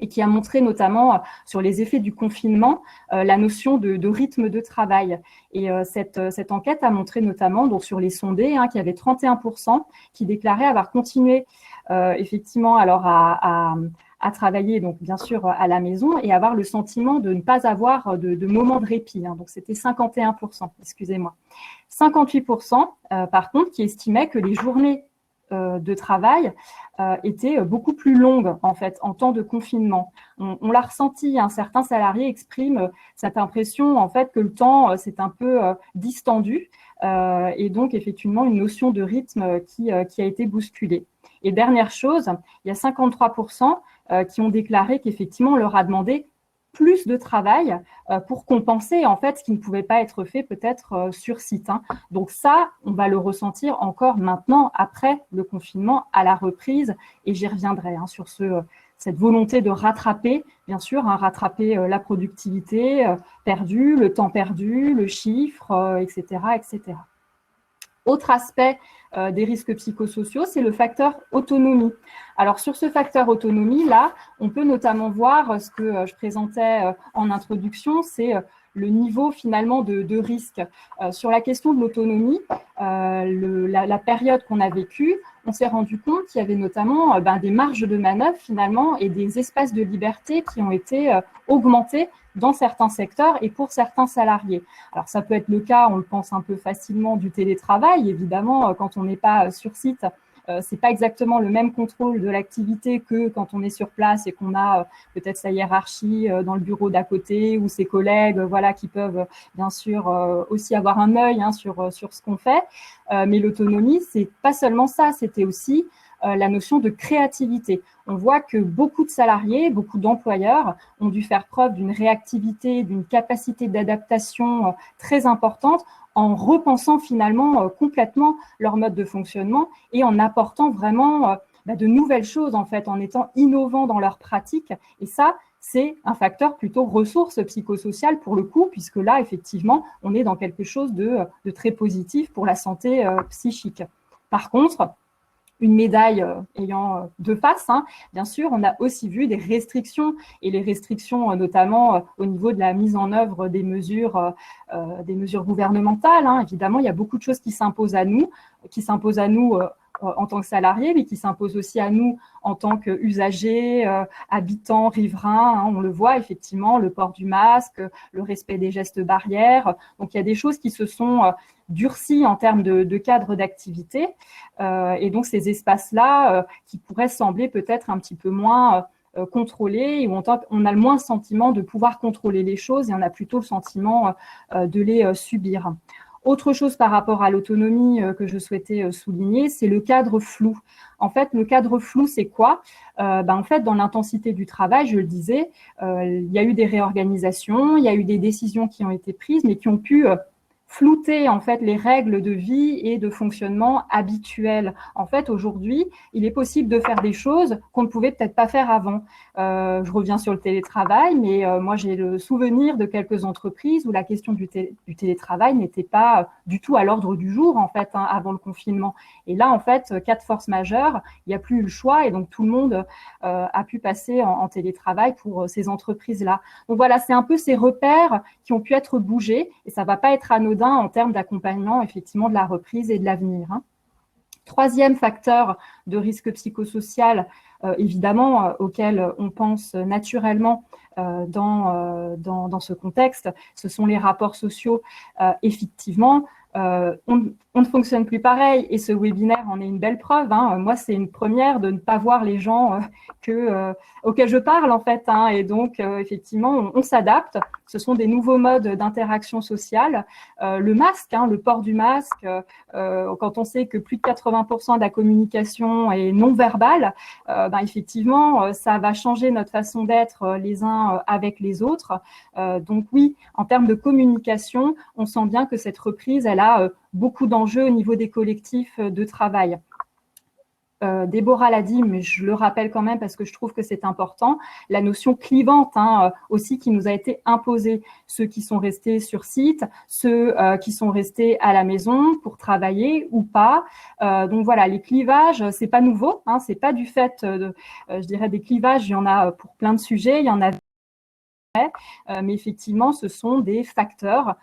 et qui a montré notamment sur les effets du confinement la notion de rythme de travail. Et cette enquête a montré notamment donc, sur les sondés hein, qu'il y avait 31% qui déclaraient avoir continué effectivement alors à travailler, donc bien sûr à la maison et avoir le sentiment de ne pas avoir de moment de répit. Hein. Donc c'était 51%, excusez-moi. 58% par contre qui estimaient que les journées de travail étaient beaucoup plus longues en fait en temps de confinement. On l'a ressenti, hein, certains salariés expriment cette impression en fait que le temps s'est un peu distendu et donc effectivement une notion de rythme qui a été bousculée. Et dernière chose, il y a 53% qui ont déclaré qu'effectivement on leur a demandé plus de travail pour compenser en fait ce qui ne pouvait pas être fait peut-être sur site. Donc ça, on va le ressentir encore maintenant après le confinement à la reprise, et j'y reviendrai sur cette volonté de rattraper, bien sûr, rattraper la productivité perdue, le temps perdu, le chiffre, etc., etc. Autre aspect des risques psychosociaux, c'est le facteur autonomie. Alors, sur ce facteur autonomie, là, on peut notamment voir ce que je présentais en introduction, c'est le niveau finalement de risque. Sur la question de l'autonomie, la période qu'on a vécue, on s'est rendu compte qu'il y avait notamment des marges de manœuvre finalement et des espaces de liberté qui ont été augmentés dans certains secteurs et pour certains salariés. Alors, ça peut être le cas, on le pense un peu facilement, du télétravail. Évidemment, quand on n'est pas sur site, c'est pas exactement le même contrôle de l'activité que quand on est sur place et qu'on a peut-être sa hiérarchie dans le bureau d'à côté ou ses collègues, voilà, qui peuvent bien sûr aussi avoir un œil sur ce qu'on fait. Mais l'autonomie, c'est pas seulement ça, c'était aussi la notion de créativité. On voit que beaucoup de salariés, beaucoup d'employeurs ont dû faire preuve d'une réactivité, d'une capacité d'adaptation très importante en repensant finalement complètement leur mode de fonctionnement et en apportant vraiment de nouvelles choses en fait, en étant innovants dans leur pratique. Et ça, c'est un facteur plutôt ressources psychosociales pour le coup, puisque là, effectivement, on est dans quelque chose de très positif pour la santé psychique. Par contre, une médaille ayant deux faces, bien sûr, on a aussi vu des restrictions, et les restrictions notamment au niveau de la mise en œuvre des mesures gouvernementales. Évidemment, il y a beaucoup de choses qui s'imposent à nous en tant que salariés, mais qui s'imposent aussi à nous en tant qu'usagers, habitants, riverains. On le voit effectivement, le port du masque, le respect des gestes barrières. Donc, il y a des choses qui se sont durcies en termes de cadre d'activité. Et donc, ces espaces-là qui pourraient sembler peut-être un petit peu moins contrôlés, où on a le moins le sentiment de pouvoir contrôler les choses et on a plutôt le sentiment de les subir. Autre chose par rapport à l'autonomie que je souhaitais souligner, c'est le cadre flou. En fait, le cadre flou, c'est quoi ? En fait, dans l'intensité du travail, je le disais, il y a eu des réorganisations, il y a eu des décisions qui ont été prises, mais qui ont pu flouter en fait les règles de vie et de fonctionnement habituelles. En fait, aujourd'hui, il est possible de faire des choses qu'on ne pouvait peut-être pas faire avant. Je reviens sur le télétravail, mais moi j'ai le souvenir de quelques entreprises où la question du télétravail n'était pas du tout à l'ordre du jour en fait avant le confinement. Et là, en fait, cas de force majeure, il n'y a plus eu le choix et donc tout le monde a pu passer en télétravail pour ces entreprises-là. Donc voilà, c'est un peu ces repères qui ont pu être bougés et ça ne va pas être anodin en termes d'accompagnement effectivement de la reprise et de l'avenir. Troisième facteur de risque psychosocial, évidemment, auquel on pense naturellement dans ce contexte, ce sont les rapports sociaux. Effectivement, on ne fonctionne plus pareil et ce webinaire en est une belle preuve. Moi, c'est une première de ne pas voir les gens auxquels je parle en fait. Et donc, effectivement, on s'adapte. Ce sont des nouveaux modes d'interaction sociale. Le masque, le port du masque, quand on sait que plus de 80% de la communication est non verbale, effectivement, ça va changer notre façon d'être les uns avec les autres. Donc oui, en termes de communication, on sent bien que cette reprise, elle a beaucoup d'enjeux au niveau des collectifs de travail. Déborah l'a dit, mais je le rappelle quand même parce que je trouve que c'est important, la notion clivante aussi qui nous a été imposée. Ceux qui sont restés sur site, ceux qui sont restés à la maison pour travailler ou pas. Donc voilà, les clivages, c'est pas nouveau, c'est pas du fait je dirais des clivages, il y en a pour plein de sujets, il y en a mais effectivement, ce sont des facteurs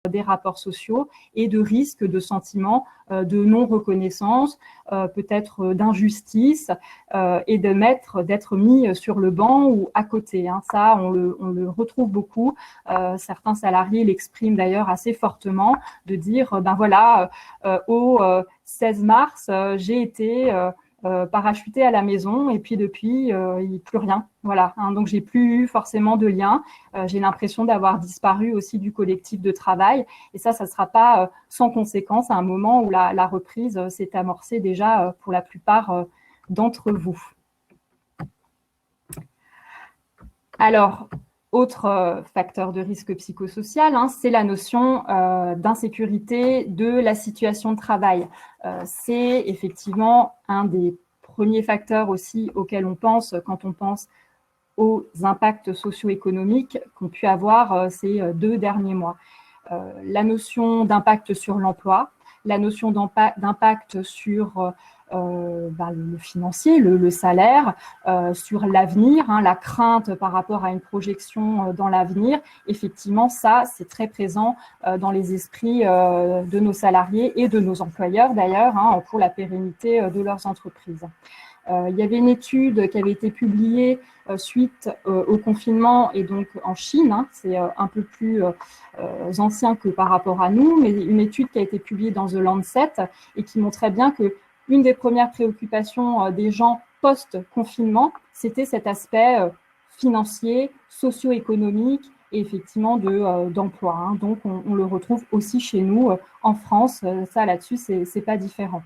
des rapports sociaux et de risques de sentiments de non-reconnaissance, peut-être d'injustice et d'être mis sur le banc ou à côté. Ça, on le retrouve beaucoup. Certains salariés l'expriment d'ailleurs assez fortement, de dire, au 16 mars, j'ai été parachuté à la maison et puis depuis, il n'y a plus rien. Voilà, donc j'ai plus eu forcément de lien. J'ai l'impression d'avoir disparu aussi du collectif de travail et ça ne sera pas sans conséquence à un moment où la reprise s'est amorcée déjà pour la plupart d'entre vous. Alors, autre facteur de risque psychosocial, c'est la notion d'insécurité de la situation de travail. C'est effectivement un des premiers facteurs aussi auxquels on pense quand on pense aux impacts socio-économiques qu'ont pu avoir ces 2 derniers mois. La notion d'impact sur l'emploi, la notion d'impact sur le financier, le salaire, sur l'avenir, la crainte par rapport à une projection dans l'avenir. Effectivement, ça, c'est très présent dans les esprits de nos salariés et de nos employeurs d'ailleurs, pour la pérennité de leurs entreprises. Il y avait une étude qui avait été publiée suite au confinement et donc en Chine, c'est un peu plus ancien que par rapport à nous, mais une étude qui a été publiée dans The Lancet et qui montrait bien que une des premières préoccupations des gens post-confinement, c'était cet aspect financier, socio-économique et effectivement d'emploi. Donc, on le retrouve aussi chez nous en France. Ça, là-dessus, c'est pas différent.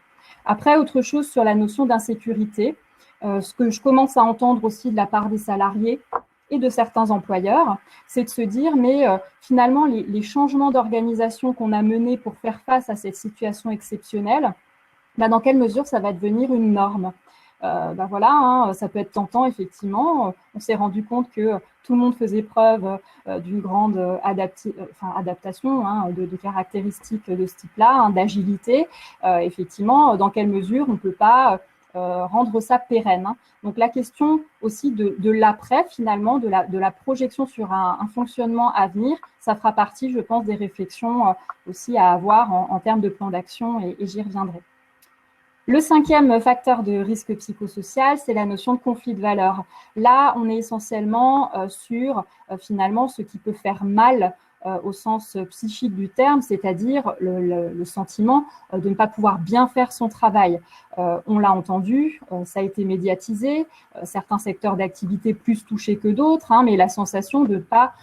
Après, autre chose sur la notion d'insécurité, ce que je commence à entendre aussi de la part des salariés et de certains employeurs, c'est de se dire, mais finalement, les changements d'organisation qu'on a menés pour faire face à cette situation exceptionnelle, dans quelle mesure ça va devenir une norme ? Voilà, ça peut être tentant, effectivement. On s'est rendu compte que tout le monde faisait preuve d'une grande adaptation de caractéristiques de ce type-là, d'agilité. Effectivement, dans quelle mesure on ne peut pas rendre ça pérenne. Donc la question aussi de l'après, finalement, de la projection sur un fonctionnement à venir, ça fera partie, je pense, des réflexions aussi à avoir en termes de plan d'action, et j'y reviendrai. Le 5e facteur de risque psychosocial, c'est la notion de conflit de valeurs. Là, on est essentiellement sur finalement ce qui peut faire mal au sens psychique du terme, c'est-à-dire le sentiment de ne pas pouvoir bien faire son travail. On l'a entendu, ça a été médiatisé, certains secteurs d'activité plus touchés que d'autres, mais la sensation de ne pas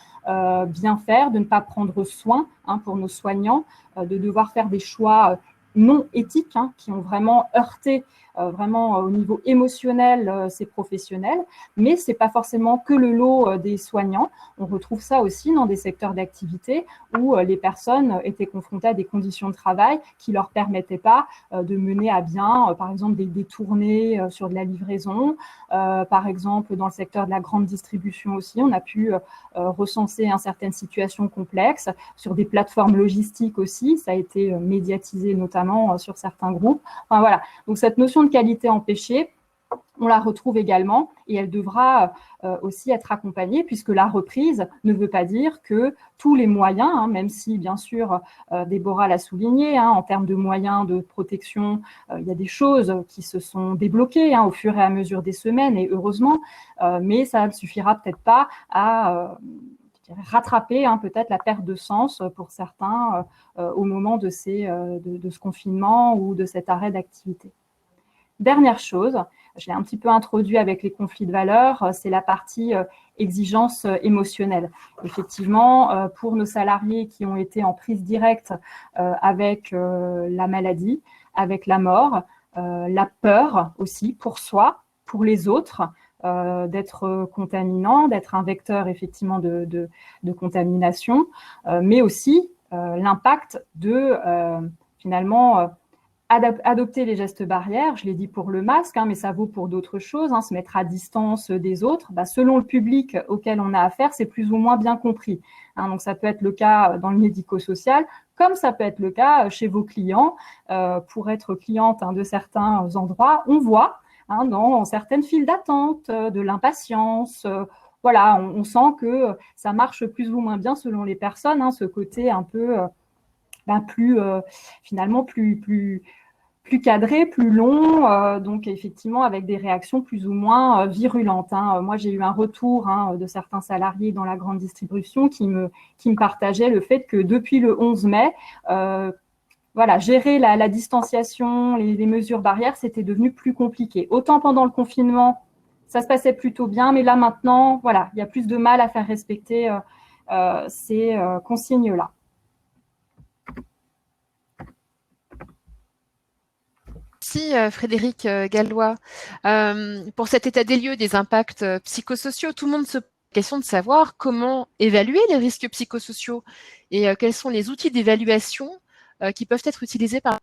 bien faire, de ne pas prendre soin pour nos soignants, de devoir faire des choix non éthiques, qui ont vraiment heurté vraiment au niveau émotionnel ces professionnels, mais ce n'est pas forcément que le lot des soignants. On retrouve ça aussi dans des secteurs d'activité où les personnes étaient confrontées à des conditions de travail qui ne leur permettaient pas de mener à bien, par exemple, des tournées sur de la livraison. Par exemple, dans le secteur de la grande distribution aussi, on a pu recenser certaines situations complexes. Sur des plateformes logistiques aussi, ça a été médiatisé notamment sur certains groupes. Enfin, voilà. Donc, cette notion de qualité empêchée, on la retrouve également et elle devra aussi être accompagnée puisque la reprise ne veut pas dire que tous les moyens, même si bien sûr Déborah l'a souligné, en termes de moyens de protection, il y a des choses qui se sont débloquées au fur et à mesure des semaines et heureusement, mais ça ne suffira peut-être pas à rattraper peut-être la perte de sens pour certains au moment de ce confinement ou de cet arrêt d'activité. Dernière chose, je l'ai un petit peu introduit avec les conflits de valeurs, c'est la partie exigence émotionnelle. Effectivement, pour nos salariés qui ont été en prise directe avec la maladie, avec la mort, la peur aussi pour soi, pour les autres, d'être contaminant, d'être un vecteur effectivement de contamination, mais aussi l'impact de finalement adopter les gestes barrières, je l'ai dit pour le masque, mais ça vaut pour d'autres choses, se mettre à distance des autres. Selon le public auquel on a affaire, c'est plus ou moins bien compris. Donc ça peut être le cas dans le médico-social, comme ça peut être le cas chez vos clients. Pour être cliente de certains endroits, on voit dans certaines files d'attente de l'impatience. Voilà, on sent que ça marche plus ou moins bien selon les personnes, ce côté un peu finalement plus cadré, plus long, donc effectivement avec des réactions plus ou moins virulentes. Moi, j'ai eu un retour de certains salariés dans la grande distribution qui me partageaient le fait que depuis le 11 mai, gérer la distanciation, les mesures barrières, c'était devenu plus compliqué. Autant pendant le confinement, ça se passait plutôt bien, mais là maintenant, il y a plus de mal à faire respecter ces consignes-là. Merci Frédéric Gallois pour cet état des lieux des impacts psychosociaux. Tout le monde se question de savoir comment évaluer les risques psychosociaux et quels sont les outils d'évaluation qui peuvent être utilisés par...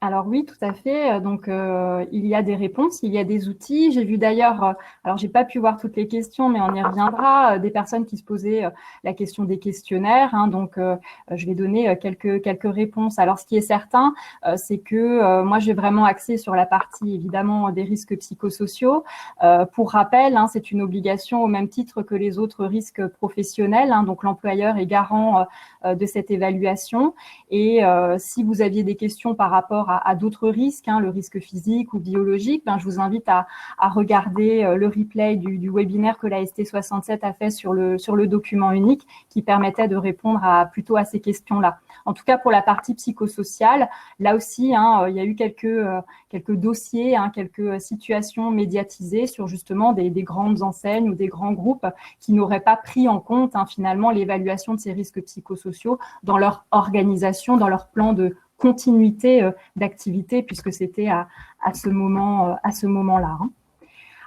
Alors oui, tout à fait. Donc, il y a des réponses, il y a des outils. J'ai vu d'ailleurs, alors j'ai pas pu voir toutes les questions, mais on y reviendra, des personnes qui se posaient la question des questionnaires. Hein, donc, je vais donner quelques réponses. Alors, ce qui est certain, c'est que moi, j'ai vraiment axé sur la partie, évidemment, des risques psychosociaux. Pour rappel, hein, c'est une obligation au même titre que les autres risques professionnels. Hein, donc, l'employeur est garant de cette évaluation. Et si vous aviez des questions par rapport à d'autres risques, hein, le risque physique ou biologique, ben, je vous invite à regarder le replay du webinaire que la ST67 a fait sur le document unique qui permettait de répondre plutôt à ces questions-là. En tout cas, pour la partie psychosociale, là aussi, hein, il y a eu quelques dossiers, hein, quelques situations médiatisées sur justement des grandes enseignes ou des grands groupes qui n'auraient pas pris en compte hein, finalement l'évaluation de ces risques psychosociaux dans leur organisation, dans leur plan de continuité d'activité, puisque c'était à ce moment-là. Hein.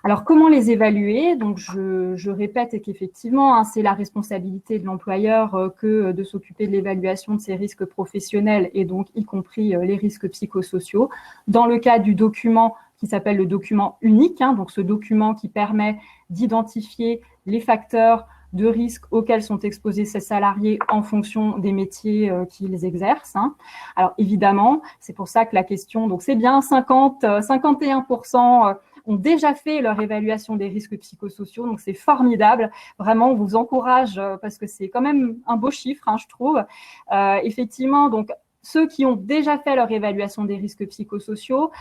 Alors, comment les évaluer? Donc, je répète qu'effectivement, hein, c'est la responsabilité de l'employeur que de s'occuper de l'évaluation de ces risques professionnels et donc y compris les risques psychosociaux. Dans le cas du document qui s'appelle le document unique, hein, donc ce document qui permet d'identifier les facteurs de risques auxquels sont exposés ces salariés en fonction des métiers qu'ils exercent. Hein. Alors évidemment, c'est pour ça que la question, donc c'est bien 51% ont déjà fait leur évaluation des risques psychosociaux, donc c'est formidable. Vraiment, on vous encourage parce que c'est quand même un beau chiffre, hein, je trouve. Effectivement, donc ceux qui ont déjà fait leur évaluation des risques psychosociaux,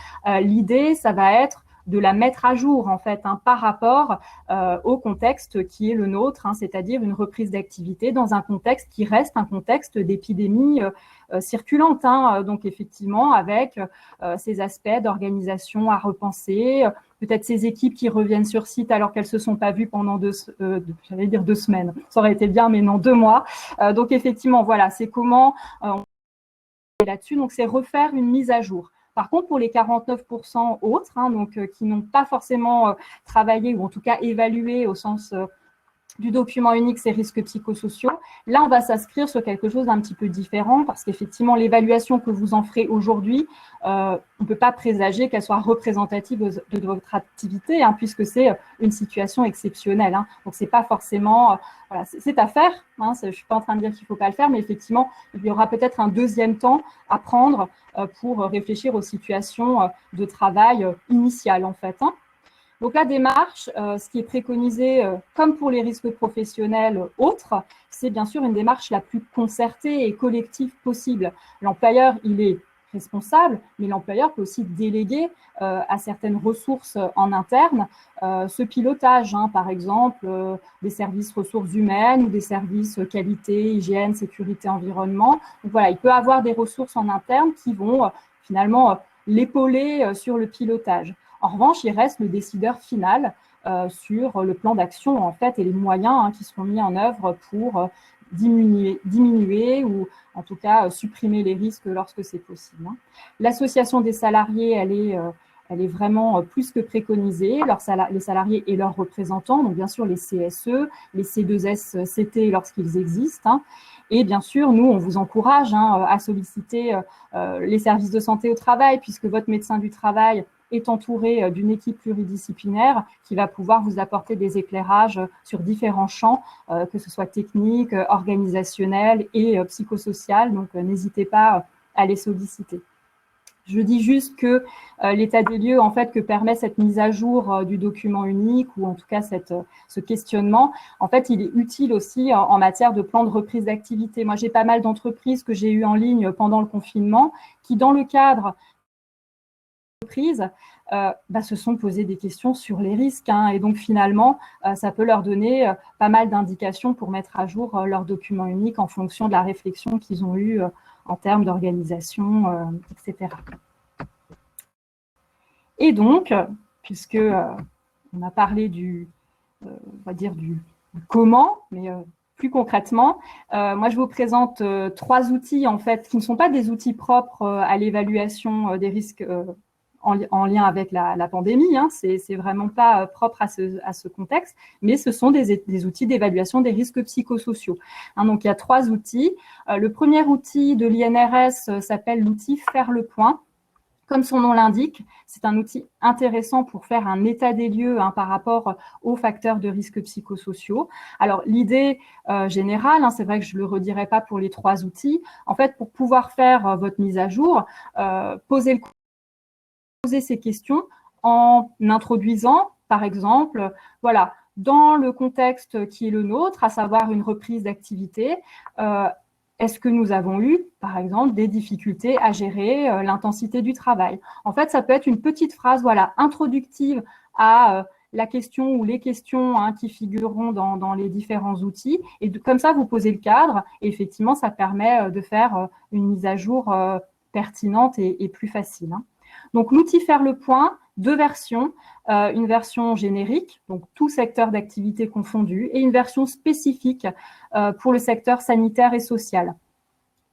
l'idée, ça va être de la mettre à jour en fait hein, par rapport au contexte qui est le nôtre, hein, c'est-à-dire une reprise d'activité dans un contexte qui reste un contexte d'épidémie circulante. Hein, donc effectivement avec ces aspects d'organisation à repenser, peut-être ces équipes qui reviennent sur site alors qu'elles se sont pas vues pendant 2 semaines. Ça aurait été bien, mais non 2 mois. Donc effectivement, voilà, c'est comment on est là-dessus. Donc c'est refaire une mise à jour. Par contre, pour les 49% autres, hein, donc, qui n'ont pas forcément travaillé ou en tout cas évalué au sens du document unique ces risques psychosociaux, là, on va s'inscrire sur quelque chose d'un petit peu différent parce qu'effectivement, l'évaluation que vous en ferez aujourd'hui, on ne peut pas présager qu'elle soit représentative de votre activité hein, puisque c'est une situation exceptionnelle. Hein. Donc, ce n'est pas forcément… voilà, c'est à faire. Hein, je ne suis pas en train de dire qu'il ne faut pas le faire, mais effectivement, il y aura peut-être un deuxième temps à prendre pour réfléchir aux situations de travail initiales, en fait. Hein. Donc la démarche, ce qui est préconisé, comme pour les risques professionnels autres, c'est bien sûr une démarche la plus concertée et collective possible. L'employeur, il est responsable, mais l'employeur peut aussi déléguer à certaines ressources en interne ce pilotage, hein, par exemple des services ressources humaines ou des services qualité, hygiène, sécurité, environnement. Donc voilà, il peut avoir des ressources en interne qui vont finalement l'épauler sur le pilotage. En revanche, il reste le décideur final sur le plan d'action en fait et les moyens hein, qui seront mis en œuvre pour diminuer ou en tout cas supprimer les risques lorsque c'est possible. Hein. L'association des salariés, elle est vraiment plus que préconisée, les salariés et leurs représentants, donc bien sûr les CSE, les C2SCT lorsqu'ils existent. Hein. Et bien sûr, nous, on vous encourage hein, à solliciter les services de santé au travail, puisque votre médecin du travail est entouré d'une équipe pluridisciplinaire qui va pouvoir vous apporter des éclairages sur différents champs, que ce soit technique, organisationnel et psychosocial. Donc, n'hésitez pas à les solliciter. Je dis juste que l'état des lieux en fait que permet cette mise à jour du document unique ou en tout cas ce questionnement, en fait, il est utile aussi en matière de plan de reprise d'activité. Moi, j'ai pas mal d'entreprises que j'ai eues en ligne pendant le confinement qui, dans le cadre entreprises se sont posées des questions sur les risques hein, et donc finalement ça peut leur donner pas mal d'indications pour mettre à jour leur document unique en fonction de la réflexion qu'ils ont eue en termes d'organisation, etc. Et donc, puisque on a parlé on va dire du comment, mais plus concrètement, moi je vous présente 3 outils en fait qui ne sont pas des outils propres à l'évaluation des risques en lien avec la pandémie, hein, c'est vraiment pas propre à ce contexte, mais ce sont des outils d'évaluation des risques psychosociaux. Hein, donc, il y a 3 outils. Le premier outil de l'INRS s'appelle l'outil Faire le point. Comme son nom l'indique, c'est un outil intéressant pour faire un état des lieux hein, par rapport aux facteurs de risques psychosociaux. Alors, l'idée générale, hein, c'est vrai que je ne le redirai pas pour les 3 outils. En fait, pour pouvoir faire votre mise à jour, poser ces questions en introduisant, par exemple, voilà, dans le contexte qui est le nôtre, à savoir une reprise d'activité, est-ce que nous avons eu, par exemple, des difficultés à gérer l'intensité du travail? En fait, ça peut être une petite phrase voilà, introductive à la question ou les questions hein, qui figureront dans les différents outils. Et comme ça, vous posez le cadre. Et effectivement, ça permet de faire une mise à jour pertinente et plus facile. Hein. Donc, l'outil Faire le point, 2 versions. Une version générique, donc tout secteur d'activité confondu, et une version spécifique pour le secteur sanitaire et social.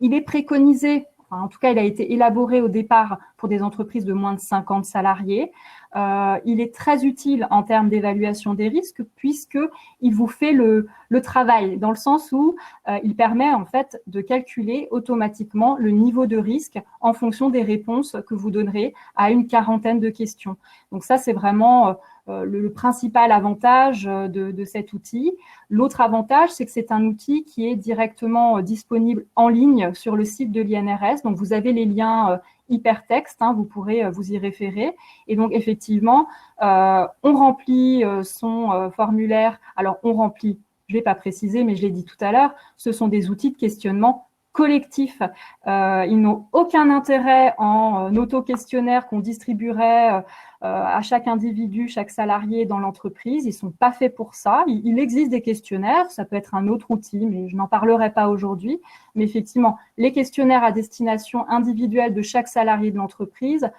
Il est préconisé, enfin, en tout cas, il a été élaboré au départ pour des entreprises de moins de 50 salariés. Il est très utile en termes d'évaluation des risques puisqu'il vous fait le travail, dans le sens où il permet en fait de calculer automatiquement le niveau de risque en fonction des réponses que vous donnerez à une quarantaine de questions. Donc ça, c'est vraiment le principal avantage de cet outil. L'autre avantage, c'est que c'est un outil qui est directement disponible en ligne sur le site de l'INRS. Donc, vous avez les liens hypertexte, hein, vous pourrez vous y référer. Et donc, effectivement, on remplit son formulaire. Alors, on remplit, je ne vais pas préciser, mais je l'ai dit tout à l'heure, ce sont des outils de questionnement collectifs. Ils n'ont aucun intérêt en auto-questionnaire qu'on distribuerait à chaque individu, chaque salarié dans l'entreprise. Ils ne sont pas faits pour ça. Il existe des questionnaires, ça peut être un autre outil, mais je n'en parlerai pas aujourd'hui. Mais effectivement, les questionnaires à destination individuelle de chaque salarié de l'entreprise,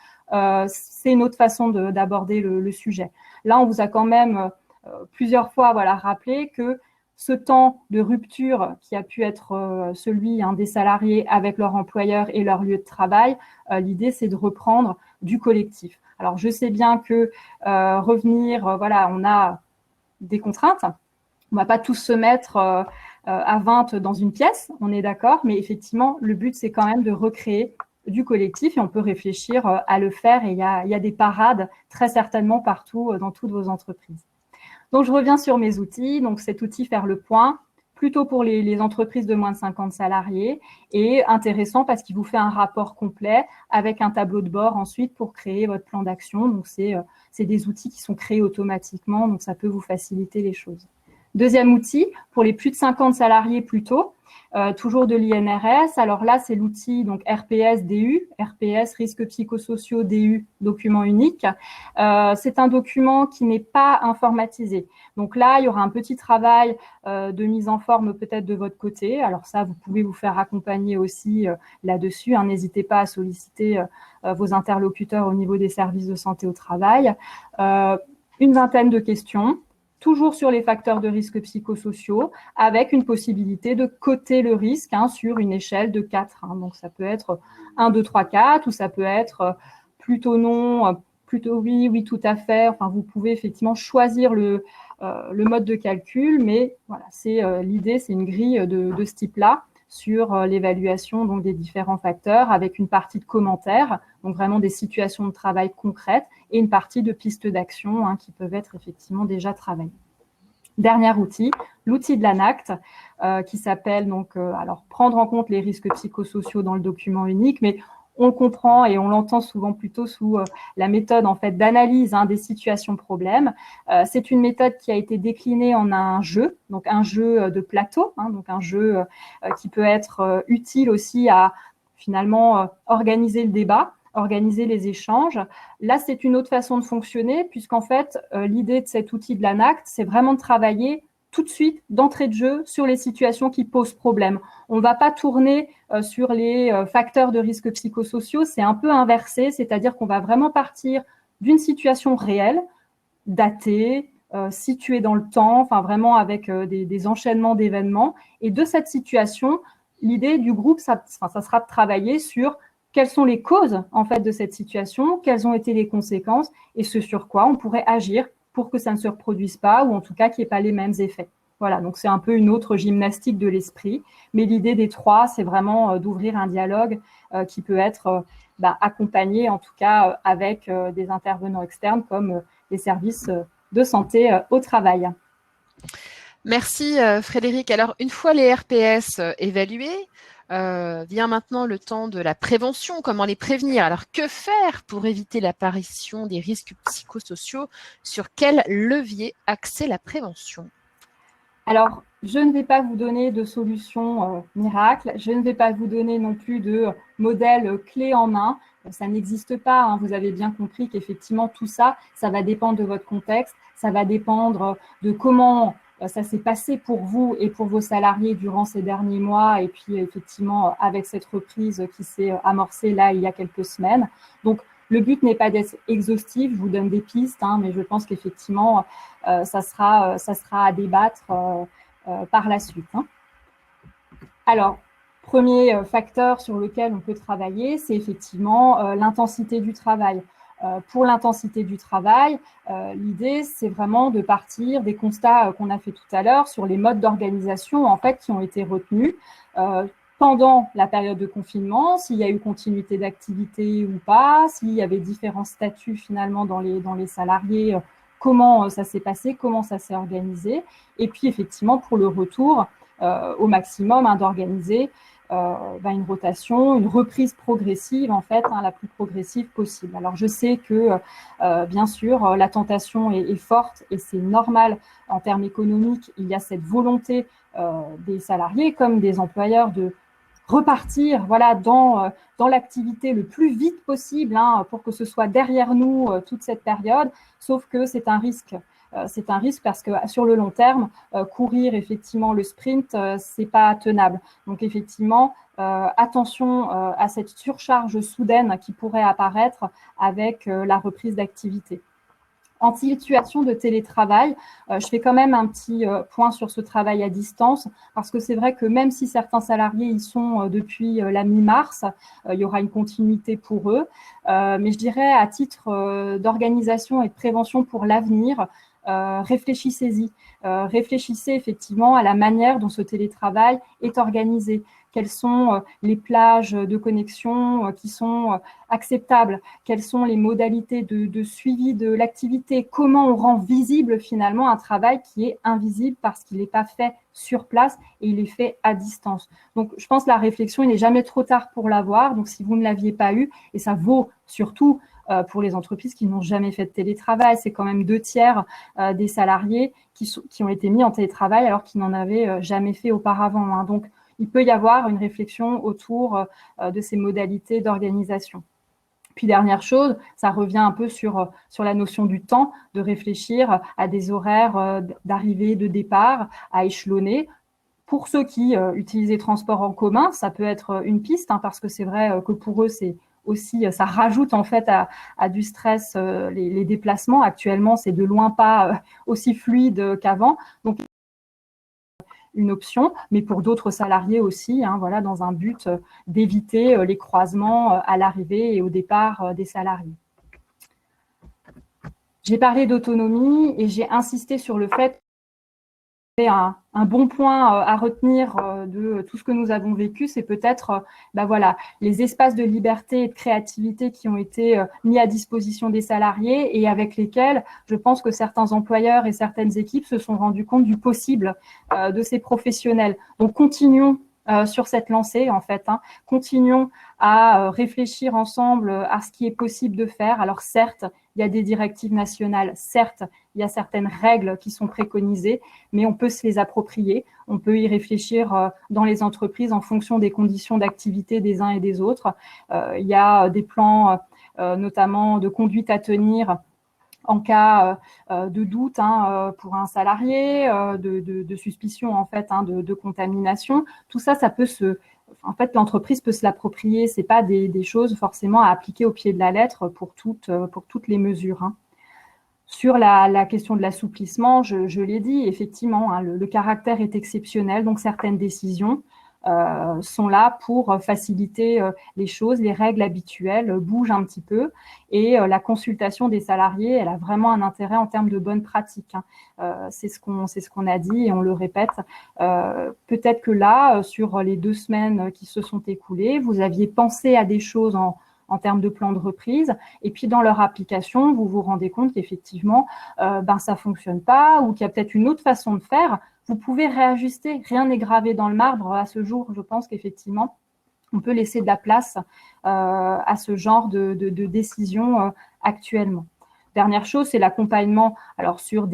c'est une autre façon d'aborder le sujet. Là, on vous a quand même plusieurs fois rappelé que ce temps de rupture qui a pu être celui des salariés avec leur employeur et leur lieu de travail, l'idée, c'est de reprendre du collectif. Alors, je sais bien que revenir, on a des contraintes. On ne va pas tous se mettre à 20 dans une pièce, on est d'accord, mais effectivement, le but, c'est quand même de recréer du collectif et on peut réfléchir à le faire. Et il y a des parades très certainement partout dans toutes vos entreprises. Donc, je reviens sur mes outils. Donc, cet outil Faire le point, plutôt pour les entreprises de moins de 50 salariés et intéressant parce qu'il vous fait un rapport complet avec un tableau de bord ensuite pour créer votre plan d'action. Donc, c'est des outils qui sont créés automatiquement, donc ça peut vous faciliter les choses. Deuxième outil, pour les plus de 50 salariés plutôt, toujours de l'INRS. Alors là, c'est l'outil donc RPS DU, RPS risques psychosociaux DU, document unique. C'est un document qui n'est pas informatisé. Donc là, il y aura un petit travail de mise en forme peut-être de votre côté. Alors ça, vous pouvez vous faire accompagner aussi là-dessus. Hein. N'hésitez pas à solliciter vos interlocuteurs au niveau des services de santé au travail. Une vingtaine de questions. Toujours sur les facteurs de risque psychosociaux, avec une possibilité de coter le risque sur une échelle de 4. Donc, ça peut être 1, 2, 3, 4, ou ça peut être plutôt non, plutôt oui, oui, tout à fait. Enfin, vous pouvez effectivement choisir le mode de calcul, mais voilà, l'idée, c'est une grille de ce type-là sur l'évaluation donc, des différents facteurs, avec une partie de commentaires, donc vraiment des situations de travail concrètes, et une partie de pistes d'action qui peuvent être effectivement déjà travaillées. Dernier outil, l'outil de l'ANACT, qui s'appelle donc alors prendre en compte les risques psychosociaux dans le document unique, mais on le comprend et on l'entend souvent plutôt sous la méthode en fait d'analyse des situations problèmes. C'est une méthode qui a été déclinée en un jeu, donc un jeu de plateau, donc un jeu qui peut être utile aussi à finalement organiser le débat, organiser les échanges. Là, c'est une autre façon de fonctionner puisqu'en fait, l'idée de cet outil de l'ANACT, c'est vraiment de travailler tout de suite, d'entrée de jeu, sur les situations qui posent problème. On ne va pas tourner sur les facteurs de risque psychosociaux, c'est un peu inversé, c'est-à-dire qu'on va vraiment partir d'une situation réelle, datée, située dans le temps, enfin vraiment avec des enchaînements d'événements. Et de cette situation, l'idée du groupe, ça sera de travailler sur quelles sont les causes en fait de cette situation, quelles ont été les conséquences et ce sur quoi on pourrait agir pour que ça ne se reproduise pas ou en tout cas qu'il n'y ait pas les mêmes effets. Voilà, donc c'est un peu une autre gymnastique de l'esprit, mais l'idée des trois, c'est vraiment d'ouvrir un dialogue qui peut être accompagné en tout cas avec des intervenants externes comme les services de santé au travail. Merci Frédéric. Alors, une fois les RPS évalués, vient maintenant le temps de la prévention, comment les prévenir. Alors, que faire pour éviter l'apparition des risques psychosociaux? Sur quel levier axer la prévention? Alors, je ne vais pas vous donner de solution miracle, je ne vais pas vous donner non plus de modèle clé en main, ça n'existe pas, hein. Vous avez bien compris qu'effectivement tout ça, ça va dépendre de votre contexte, ça va dépendre de comment ça s'est passé pour vous et pour vos salariés durant ces derniers mois et puis effectivement avec cette reprise qui s'est amorcée là il y a quelques semaines. Donc, le but n'est pas d'être exhaustif, je vous donne des pistes, hein, mais je pense qu'effectivement, ça sera à débattre par la suite. Hein. Alors, premier facteur sur lequel on peut travailler, c'est effectivement l'intensité du travail. Pour l'intensité du travail, l'idée, c'est vraiment de partir des constats qu'on a fait tout à l'heure sur les modes d'organisation en fait, qui ont été retenus pendant la période de confinement, s'il y a eu continuité d'activité ou pas, s'il y avait différents statuts finalement dans les salariés, comment ça s'est passé, comment ça s'est organisé. Et puis effectivement, pour le retour, au maximum, hein, d'organiser une rotation, une reprise progressive, en fait, hein, la plus progressive possible. Alors, je sais que, bien sûr, la tentation est forte et c'est normal en termes économiques. Il y a cette volonté des salariés comme des employeurs de repartir voilà, dans l'activité le plus vite possible hein, pour que ce soit derrière nous toute cette période, sauf que c'est un risque. C'est un risque parce que sur le long terme, courir effectivement le sprint, c'est pas tenable. Donc effectivement, attention à cette surcharge soudaine qui pourrait apparaître avec la reprise d'activité. En situation de télétravail, je fais quand même un petit point sur ce travail à distance parce que c'est vrai que même si certains salariés y sont depuis la mi-mars, il y aura une continuité pour eux. Mais je dirais à titre d'organisation et de prévention pour l'avenir, réfléchissez-y. Réfléchissez effectivement à la manière dont ce télétravail est organisé. Quelles sont les plages de connexion qui sont acceptables, quelles sont les modalités de suivi de l'activité, comment on rend visible finalement un travail qui est invisible parce qu'il n'est pas fait sur place et il est fait à distance. Donc, je pense que la réflexion, il n'est jamais trop tard pour l'avoir. Donc, si vous ne l'aviez pas eu, et ça vaut surtout pour les entreprises qui n'ont jamais fait de télétravail, c'est quand même 2/3 des salariés qui ont été mis en télétravail alors qu'ils n'en avaient jamais fait auparavant. Hein. Donc, il peut y avoir une réflexion autour de ces modalités d'organisation. Puis dernière chose, ça revient un peu sur la notion du temps, de réfléchir à des horaires d'arrivée, de départ, à échelonner. Pour ceux qui utilisent les transports en commun, ça peut être une piste, hein, parce que c'est vrai que pour eux, c'est aussi, ça rajoute en fait à du stress les déplacements. Actuellement, c'est de loin pas aussi fluide qu'avant. Donc, une option, mais pour d'autres salariés aussi, hein, voilà, dans un but d'éviter les croisements à l'arrivée et au départ des salariés. J'ai parlé d'autonomie et j'ai insisté sur le fait que un bon point à retenir de tout ce que nous avons vécu, c'est peut-être voilà, les espaces de liberté et de créativité qui ont été mis à disposition des salariés et avec lesquels je pense que certains employeurs et certaines équipes se sont rendus compte du possible de ces professionnels. Donc, continuons sur cette lancée, en fait. Hein. Continuons à réfléchir ensemble à ce qui est possible de faire. Alors, certes, il y a des directives nationales, certes, il y a certaines règles qui sont préconisées, mais on peut se les approprier. On peut y réfléchir dans les entreprises en fonction des conditions d'activité des uns et des autres. Il y a des plans, notamment de conduite à tenir en cas de doute hein, pour un salarié, de suspicion en fait hein, de contamination. Tout ça, ça peut en fait, l'entreprise peut se l'approprier. C'est pas des choses forcément à appliquer au pied de la lettre pour toutes les mesures. Hein. Sur la question de l'assouplissement, je l'ai dit, effectivement, hein, le caractère est exceptionnel, donc certaines décisions sont là pour faciliter les choses, les règles habituelles bougent un petit peu et la consultation des salariés, elle a vraiment un intérêt en termes de bonnes pratiques. C'est ce qu'on a dit et on le répète. Peut-être que là, sur les 2 semaines qui se sont écoulées, vous aviez pensé à des choses en termes de plan de reprise, et puis dans leur application, vous vous rendez compte qu'effectivement, ça ne fonctionne pas ou qu'il y a peut-être une autre façon de faire. Vous pouvez réajuster, rien n'est gravé dans le marbre. À ce jour, je pense qu'effectivement, on peut laisser de la place à ce genre de décision actuellement. Dernière chose, c'est l'accompagnement. Alors sur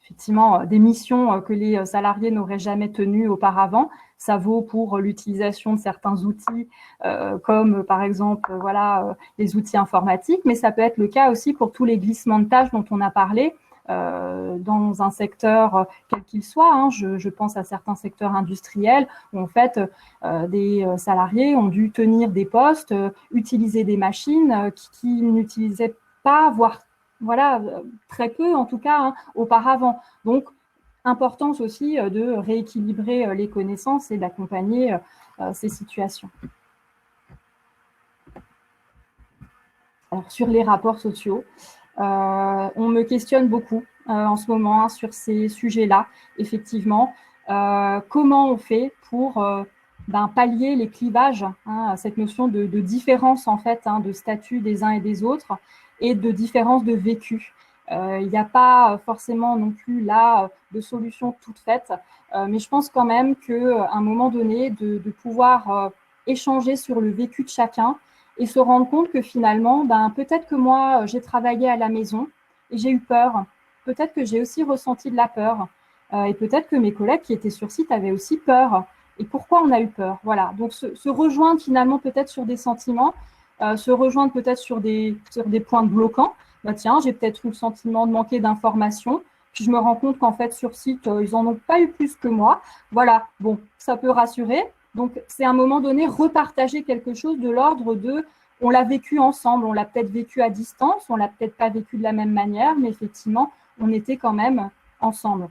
effectivement, des missions que les salariés n'auraient jamais tenues auparavant. Ça vaut pour l'utilisation de certains outils, comme par exemple les outils informatiques, mais ça peut être le cas aussi pour tous les glissements de tâches dont on a parlé. Dans un secteur quel qu'il soit, je pense à certains secteurs industriels où en fait des salariés ont dû tenir des postes, utiliser des machines qui n'utilisaient pas, voire très peu en tout cas auparavant. Donc, importance aussi de rééquilibrer les connaissances et d'accompagner ces situations. Alors, sur les rapports sociaux, on me questionne beaucoup en ce moment sur ces sujets-là, effectivement. Comment on fait pour pallier les clivages, cette notion de différence en fait, de statut des uns et des autres et de différence de vécu. Il n'y a pas forcément non plus là de solution toute faite, mais je pense quand même qu'à un moment donné, de pouvoir échanger sur le vécu de chacun et se rendre compte que finalement, peut-être que moi, j'ai travaillé à la maison et j'ai eu peur. Peut-être que j'ai aussi ressenti de la peur. Et peut-être que mes collègues qui étaient sur site avaient aussi peur. Et pourquoi on a eu peur? Voilà. Donc, se rejoindre finalement peut-être sur des sentiments, se rejoindre peut-être sur des points bloquants. Tiens, j'ai peut-être eu le sentiment de manquer d'informations. Puis je me rends compte qu'en fait, sur site, ils n'en ont pas eu plus que moi. Voilà. Bon, ça peut rassurer. Donc, c'est à un moment donné repartager quelque chose de l'ordre de on l'a vécu ensemble, on l'a peut-être vécu à distance, on l'a peut-être pas vécu de la même manière, mais effectivement, on était quand même ensemble.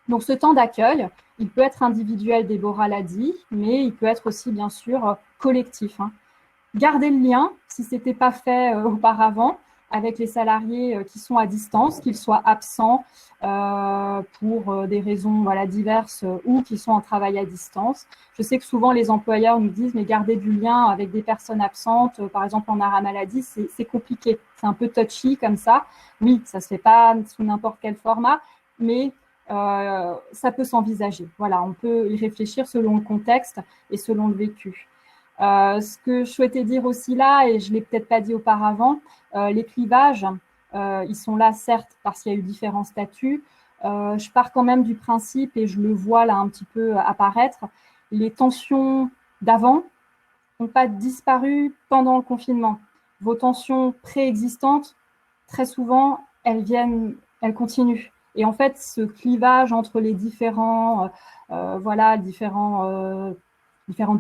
Donc, ce temps d'accueil, il peut être individuel, Déborah l'a dit, mais il peut être aussi, bien sûr, collectif. Garder le lien, si ce n'était pas fait auparavant, avec les salariés qui sont à distance, qu'ils soient absents pour des raisons diverses ou qui sont en travail à distance. Je sais que souvent les employeurs nous disent mais garder du lien avec des personnes absentes, par exemple en arrêt maladie, c'est compliqué, c'est un peu touchy comme ça. Oui, ça ne se fait pas sous n'importe quel format, mais ça peut s'envisager. Voilà, on peut y réfléchir selon le contexte et selon le vécu. Ce que je souhaitais dire aussi là, et je ne l'ai peut-être pas dit auparavant, les clivages, ils sont là certes parce qu'il y a eu différents statuts. Je pars quand même du principe, et je le vois là un petit peu apparaître, les tensions d'avant n'ont pas disparu pendant le confinement. Vos tensions préexistantes, très souvent, elles continuent. Et en fait, ce clivage entre les différentes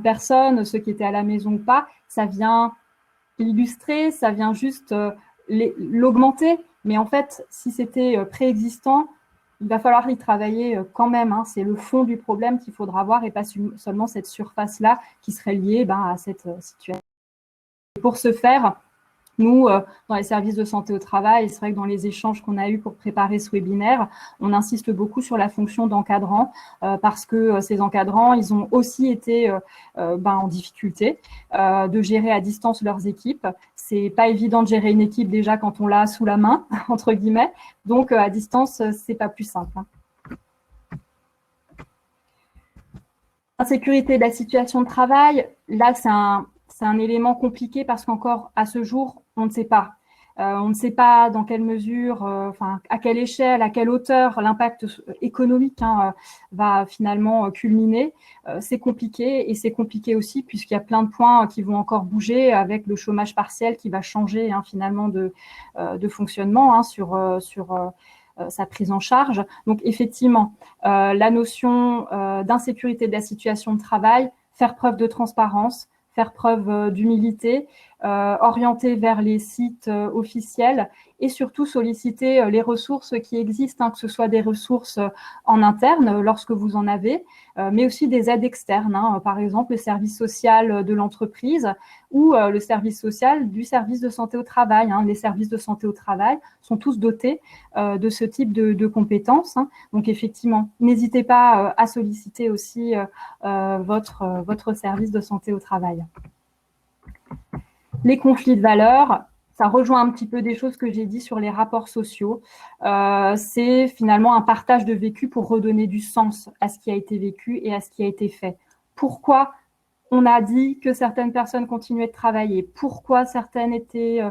personnes, ceux qui étaient à la maison ou pas, ça vient illustrer, ça vient juste l'augmenter. Mais en fait, si c'était préexistant, il va falloir y travailler quand même. C'est le fond du problème qu'il faudra voir et pas seulement cette surface-là qui serait liée à cette situation. Et pour ce faire, nous, dans les services de santé au travail, c'est vrai que dans les échanges qu'on a eus pour préparer ce webinaire, on insiste beaucoup sur la fonction d'encadrant parce que ces encadrants, ils ont aussi été en difficulté de gérer à distance leurs équipes. C'est pas évident de gérer une équipe déjà quand on l'a sous la main, entre guillemets. Donc, à distance, c'est pas plus simple. Insécurité de la situation de travail, là, c'est un élément compliqué parce qu'encore à ce jour, on ne sait pas. On ne sait pas dans quelle mesure, à quelle échelle, à quelle hauteur l'impact économique va finalement culminer. C'est compliqué et c'est compliqué aussi puisqu'il y a plein de points qui vont encore bouger avec le chômage partiel qui va changer finalement de fonctionnement sur sa prise en charge. Donc effectivement, la notion d'insécurité de la situation de travail, faire preuve de transparence, faire preuve d'humilité, orienter vers les sites officiels et surtout solliciter les ressources qui existent, que ce soit des ressources en interne lorsque vous en avez, mais aussi des aides externes, par exemple le service social de l'entreprise ou le service social du service de santé au travail. Les services de santé au travail sont tous dotés de ce type de compétences. Donc effectivement, n'hésitez pas à solliciter aussi votre service de santé au travail. Les conflits de valeurs, ça rejoint un petit peu des choses que j'ai dit sur les rapports sociaux. C'est finalement un partage de vécu pour redonner du sens à ce qui a été vécu et à ce qui a été fait. Pourquoi on a dit que certaines personnes continuaient de travailler? Pourquoi certaines étaient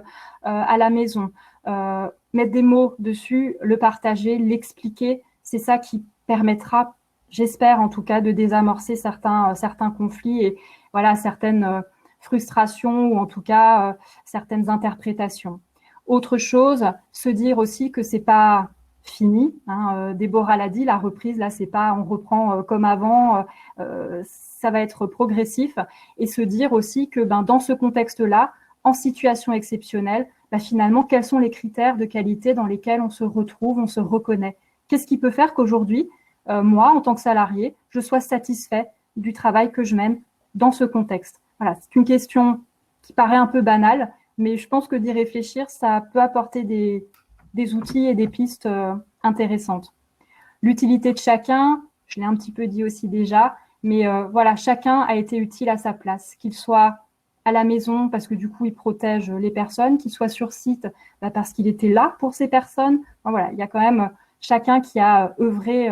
à la maison? Mettre des mots dessus, le partager, l'expliquer, c'est ça qui permettra, j'espère en tout cas, de désamorcer certains conflits et voilà, certaines frustrations ou en tout cas certaines interprétations. Autre chose, se dire aussi que c'est pas fini. Déborah l'a dit, la reprise, là, c'est pas on reprend comme avant, ça va être progressif. Et se dire aussi que dans ce contexte-là, en situation exceptionnelle, finalement, quels sont les critères de qualité dans lesquels on se retrouve, on se reconnaît? Qu'est-ce qui peut faire qu'aujourd'hui, moi, en tant que salarié, je sois satisfait du travail que je mène dans ce contexte? Voilà, c'est une question qui paraît un peu banale, mais je pense que d'y réfléchir, ça peut apporter des outils et des pistes intéressantes. L'utilité de chacun, je l'ai un petit peu dit aussi déjà, mais voilà, chacun a été utile à sa place, qu'il soit à la maison parce que du coup, il protège les personnes, qu'il soit sur site parce qu'il était là pour ces personnes. Voilà, il y a quand même chacun qui a œuvré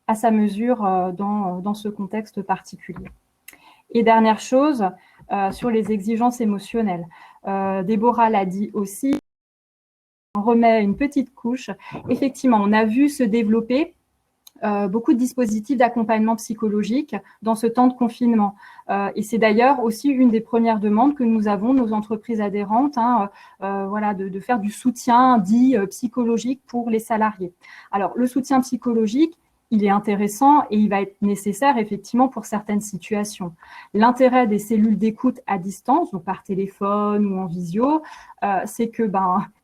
à sa mesure dans ce contexte particulier. Et dernière chose, sur les exigences émotionnelles. Déborah l'a dit aussi, on remet une petite couche. Effectivement, on a vu se développer beaucoup de dispositifs d'accompagnement psychologique dans ce temps de confinement. Et c'est d'ailleurs aussi une des premières demandes que nous avons, nos entreprises adhérentes, voilà, de faire du soutien dit psychologique pour les salariés. Alors, le soutien psychologique, il est intéressant et il va être nécessaire effectivement pour certaines situations. L'intérêt des cellules d'écoute à distance, donc par téléphone ou en visio, c'est que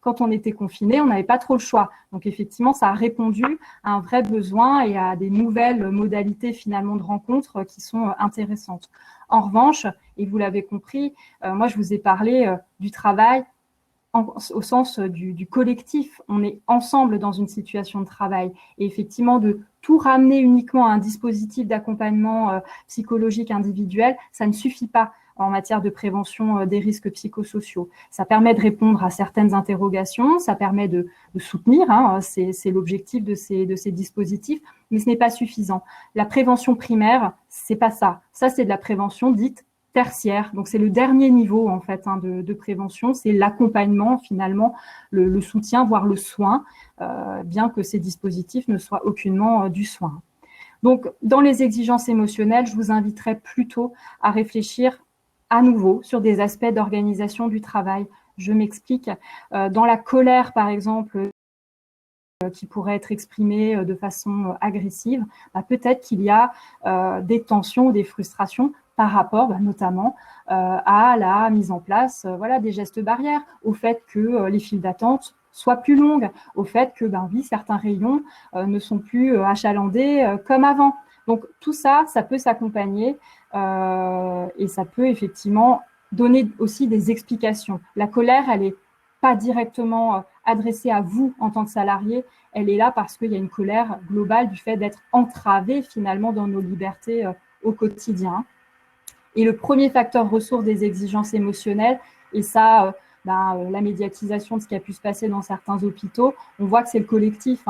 quand on était confiné, on n'avait pas trop le choix. Donc effectivement, ça a répondu à un vrai besoin et à des nouvelles modalités finalement de rencontres qui sont intéressantes. En revanche, et vous l'avez compris, moi je vous ai parlé du travail au sens du collectif. On est ensemble dans une situation de travail. Et effectivement, de tout ramener uniquement à un dispositif d'accompagnement psychologique individuel, ça ne suffit pas en matière de prévention des risques psychosociaux. Ça permet de répondre à certaines interrogations, ça permet de soutenir, c'est l'objectif de ces dispositifs, mais ce n'est pas suffisant. La prévention primaire, c'est pas ça. Ça, c'est de la prévention dite tertiaire. Donc, c'est le dernier niveau, en fait, de prévention. C'est l'accompagnement, finalement, le soutien, voire le soin, bien que ces dispositifs ne soient aucunement du soin. Donc, dans les exigences émotionnelles, je vous inviterai plutôt à réfléchir à nouveau sur des aspects d'organisation du travail. Je m'explique. Dans la colère, par exemple, qui pourrait être exprimée de façon agressive, peut-être qu'il y a des tensions ou des frustrations par rapport notamment à la mise en place des gestes barrières, au fait que les files d'attente soient plus longues, au fait que oui, certains rayons ne sont plus achalandés comme avant. Donc tout ça, ça peut s'accompagner et ça peut effectivement donner aussi des explications. La colère, elle n'est pas directement adressée à vous en tant que salarié, elle est là parce qu'il y a une colère globale du fait d'être entravé finalement dans nos libertés au quotidien. Et le premier facteur ressource des exigences émotionnelles, et ça, la médiatisation de ce qui a pu se passer dans certains hôpitaux, on voit que c'est le collectif,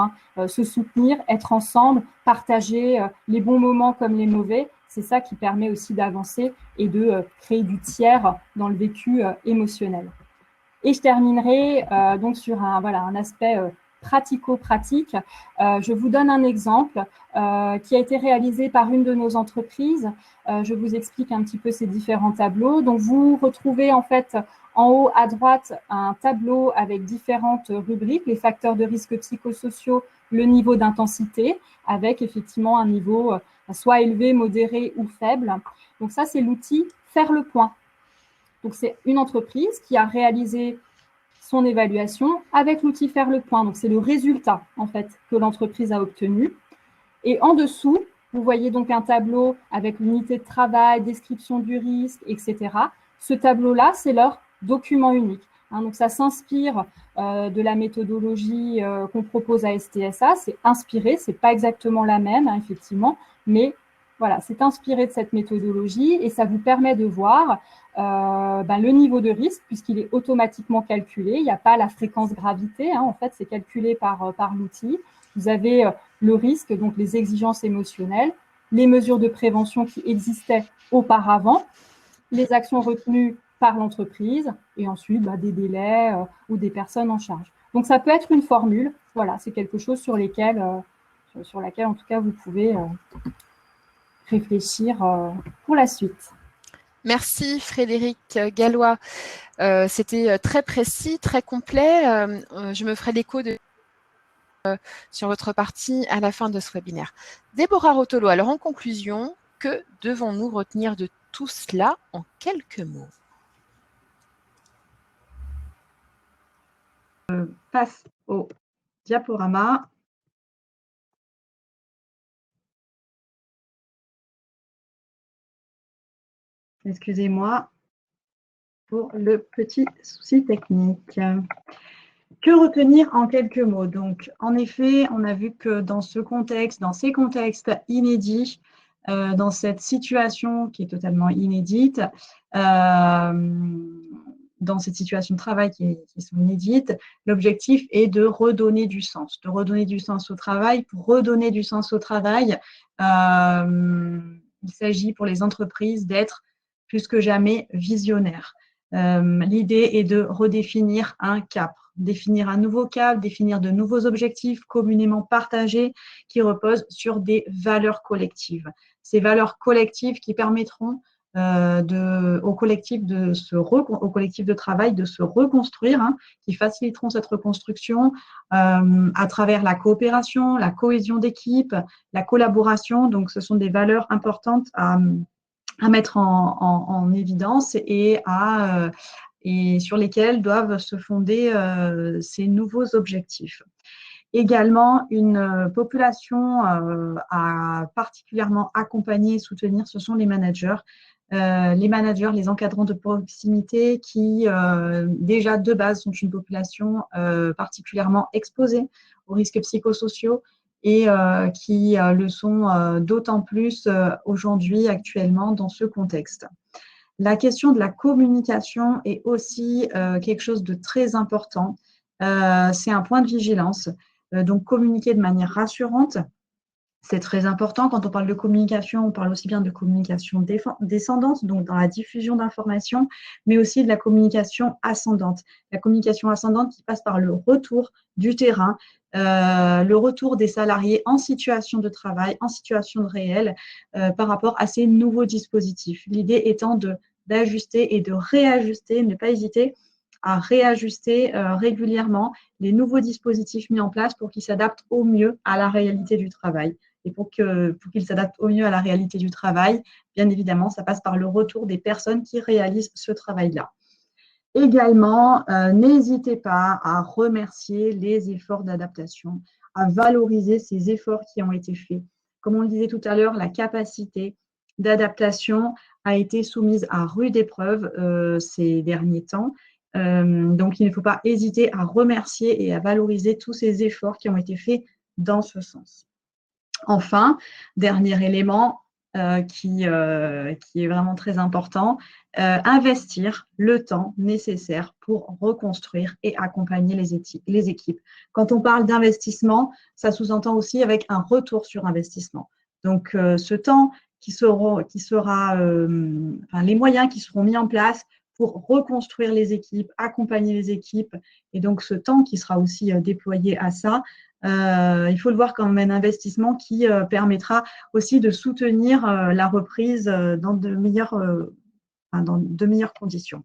se soutenir, être ensemble, partager les bons moments comme les mauvais, c'est ça qui permet aussi d'avancer et de créer du tiers dans le vécu émotionnel. Et je terminerai donc sur un aspect pratico-pratique. Je vous donne un exemple qui a été réalisé par une de nos entreprises. Je vous explique un petit peu ces différents tableaux. Donc, vous retrouvez en fait en haut à droite un tableau avec différentes rubriques, les facteurs de risque psychosociaux, le niveau d'intensité, avec effectivement un niveau soit élevé, modéré ou faible. Donc ça, c'est l'outil Faire le point. Donc, c'est une entreprise qui a réalisé son évaluation avec l'outil Faire le point. Donc, c'est le résultat, en fait, que l'entreprise a obtenu. Et en dessous, vous voyez donc un tableau avec l'unité de travail, description du risque, etc. Ce tableau-là, c'est leur document unique. Donc, ça s'inspire de la méthodologie qu'on propose à STSA. C'est inspiré, ce n'est pas exactement la même, effectivement, mais voilà, c'est inspiré de cette méthodologie et ça vous permet de voir le niveau de risque puisqu'il est automatiquement calculé. Il n'y a pas la fréquence gravité, en fait, c'est calculé par l'outil. Vous avez le risque, donc les exigences émotionnelles, les mesures de prévention qui existaient auparavant, les actions retenues par l'entreprise et ensuite des délais ou des personnes en charge. Donc, ça peut être une formule. Voilà, c'est quelque chose sur laquelle, en tout cas, vous pouvez réfléchir pour la suite. Merci Frédéric Gallois. C'était très précis, très complet. Je me ferai l'écho sur votre partie à la fin de ce webinaire. Déborah Rotolo, alors en conclusion, que devons-nous retenir de tout cela en quelques mots? Je passe au diaporama. Excusez-moi pour le petit souci technique. Que retenir en quelques mots? Donc, en effet, on a vu que dans ce contexte, dans ces contextes inédits, dans cette situation qui est totalement inédite, dans cette situation de travail qui sont inédites, l'objectif est de redonner du sens au travail. Pour redonner du sens au travail, il s'agit pour les entreprises d'être plus que jamais visionnaires. L'idée est de redéfinir un cap, définir un nouveau cap, définir de nouveaux objectifs communément partagés qui reposent sur des valeurs collectives. Ces valeurs collectives qui permettront au collectif de travail de se reconstruire, qui faciliteront cette reconstruction à travers la coopération, la cohésion d'équipe, la collaboration. Donc, ce sont des valeurs importantes à mettre en évidence et sur lesquelles doivent se fonder ces nouveaux objectifs. Également, une population à particulièrement accompagner et soutenir, ce sont les managers. Les encadrants de proximité qui, déjà de base, sont une population particulièrement exposée aux risques psychosociaux et qui le sont d'autant plus aujourd'hui, actuellement, dans ce contexte. La question de la communication est aussi quelque chose de très important. C'est un point de vigilance. Donc, communiquer de manière rassurante, c'est très important. Quand on parle de communication, on parle aussi bien de communication descendante, donc dans la diffusion d'informations, mais aussi de la communication ascendante. La communication ascendante qui passe par le retour du terrain, le retour des salariés en situation de travail, en situation de réel, par rapport à ces nouveaux dispositifs. L'idée étant d'ajuster et de réajuster, ne pas hésiter à réajuster régulièrement les nouveaux dispositifs mis en place pour qu'ils s'adaptent au mieux à la réalité du travail. Et pour qu'ils s'adaptent au mieux à la réalité du travail, bien évidemment, ça passe par le retour des personnes qui réalisent ce travail-là. Également, n'hésitez pas à remercier les efforts d'adaptation, à valoriser ces efforts qui ont été faits. Comme on le disait tout à l'heure, la capacité d'adaptation a été soumise à rude épreuve ces derniers temps. Donc, il ne faut pas hésiter à remercier et à valoriser tous ces efforts qui ont été faits dans ce sens. Enfin, dernier élément qui est vraiment très important, investir le temps nécessaire pour reconstruire et accompagner les équipes. Quand on parle d'investissement, ça sous-entend aussi avec un retour sur investissement. Donc, ce temps les moyens qui seront mis en place pour reconstruire les équipes, accompagner les équipes, et donc ce temps qui sera aussi déployé à ça, il faut le voir comme un investissement qui permettra aussi de soutenir la reprise dans de meilleures conditions.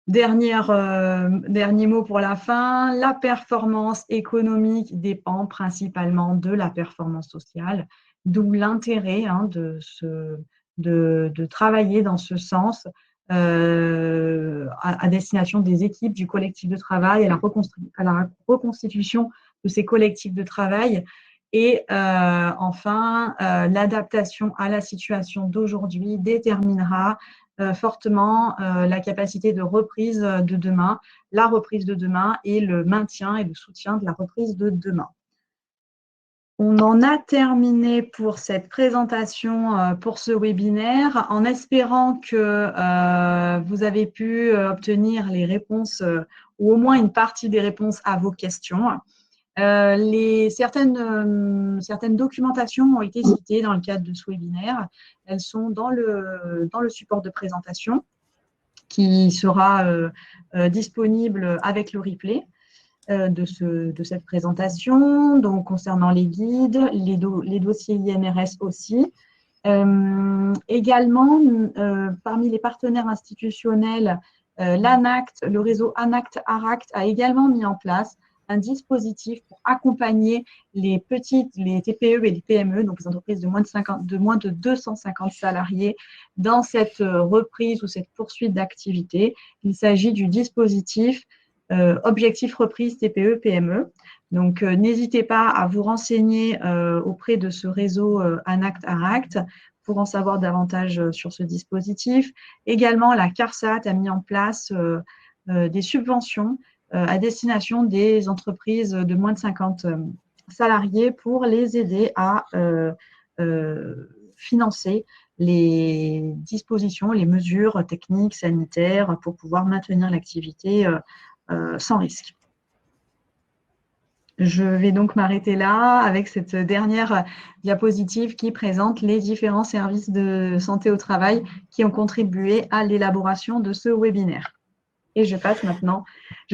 Dernier mot pour la fin, la performance économique dépend principalement de la performance sociale, d'où l'intérêt de travailler dans ce sens à destination des équipes du collectif de travail, à la reconstitution de ces collectifs de travail et enfin, l'adaptation à la situation d'aujourd'hui déterminera fortement la capacité de reprise de demain, la reprise de demain et le maintien et le soutien de la reprise de demain. On en a terminé pour cette présentation, pour ce webinaire, en espérant que vous avez pu obtenir les réponses ou au moins une partie des réponses à vos questions. Certaines documentations ont été citées dans le cadre de ce webinaire. Elles sont dans le support de présentation qui sera disponible avec le replay de cette présentation, donc concernant les guides, les dossiers INRS aussi. Également, parmi les partenaires institutionnels, l'ANACT, le réseau ANACT-ARACT a également mis en place un dispositif pour accompagner les TPE et les PME, donc les entreprises de moins de 250 salariés, dans cette reprise ou cette poursuite d'activité. Il s'agit du dispositif Objectif reprise TPE-PME. Donc, n'hésitez pas à vous renseigner auprès de ce réseau ANACT-ARACT pour en savoir davantage sur ce dispositif. Également, la CARSAT a mis en place des subventions à destination des entreprises de moins de 50 salariés pour les aider à financer les dispositions, les mesures techniques, sanitaires pour pouvoir maintenir l'activité sans risque. Je vais donc m'arrêter là avec cette dernière diapositive qui présente les différents services de santé au travail qui ont contribué à l'élaboration de ce webinaire. Et je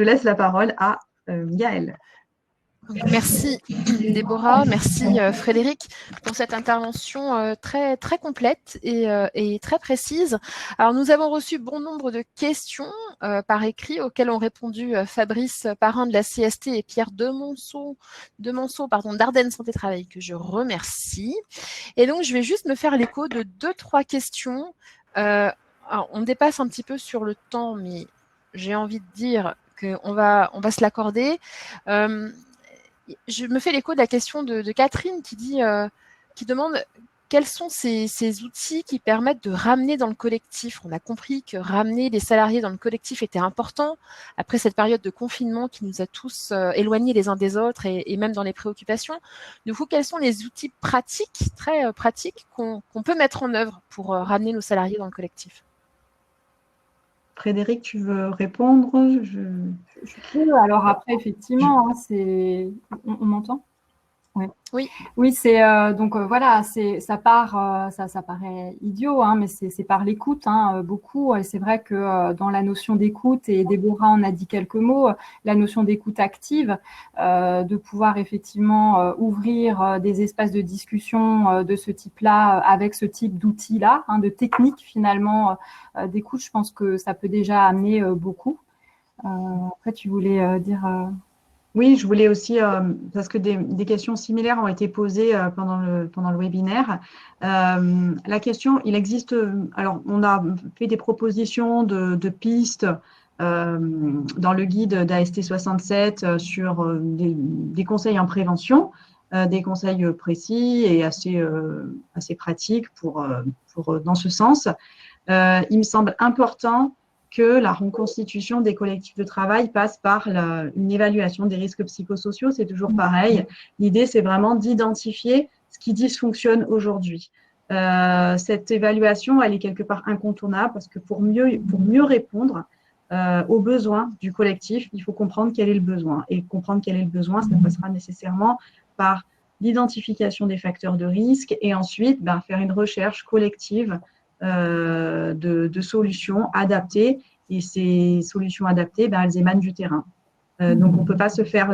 laisse la parole à Gaëlle. Merci Déborah, merci Frédéric pour cette intervention très, très complète et très précise. Alors nous avons reçu bon nombre de questions par écrit auxquelles ont répondu Fabrice Parrain de la CST et Pierre Demonceau d'Ardennes Santé Travail, que je remercie. Et donc je vais juste me faire l'écho de 2-3 questions. Alors, on dépasse un petit peu sur le temps, mais j'ai envie de dire qu'on va se l'accorder. Je me fais l'écho de la question de Catherine qui demande quels sont ces outils qui permettent de ramener dans le collectif. On a compris que ramener les salariés dans le collectif était important après cette période de confinement qui nous a tous éloignés les uns des autres et même dans les préoccupations. Du coup, quels sont les outils pratiques, très pratiques, qu'on peut mettre en œuvre pour ramener nos salariés dans le collectif ? Frédéric, tu veux répondre? Je peux. Alors après, effectivement, on m'entend? Oui. Oui, c'est donc voilà, ça paraît idiot, hein, mais c'est par l'écoute, hein, beaucoup. Et c'est vrai que dans la notion d'écoute, et Déborah en a dit quelques mots, la notion d'écoute active, de pouvoir effectivement ouvrir des espaces de discussion de ce type-là, avec ce type d'outils-là, hein, de techniques finalement d'écoute, je pense que ça peut déjà amener beaucoup. Après, tu voulais dire… Oui, je voulais aussi, parce que des questions similaires ont été posées pendant le webinaire. La question, il existe, alors on a fait des propositions de pistes dans le guide d'AST 67 sur des conseils en prévention, des conseils précis et assez pratiques dans ce sens. Il me semble important que la reconstitution des collectifs de travail passe par une évaluation des risques psychosociaux. C'est toujours pareil. L'idée, c'est vraiment d'identifier ce qui dysfonctionne aujourd'hui. Cette évaluation, elle est quelque part incontournable parce que pour mieux répondre aux besoins du collectif, il faut comprendre quel est le besoin. Et comprendre quel est le besoin, ça passera nécessairement par l'identification des facteurs de risque et ensuite faire une recherche collective de solutions adaptées, et ces solutions adaptées, elles émanent du terrain. Donc, on ne peut pas se faire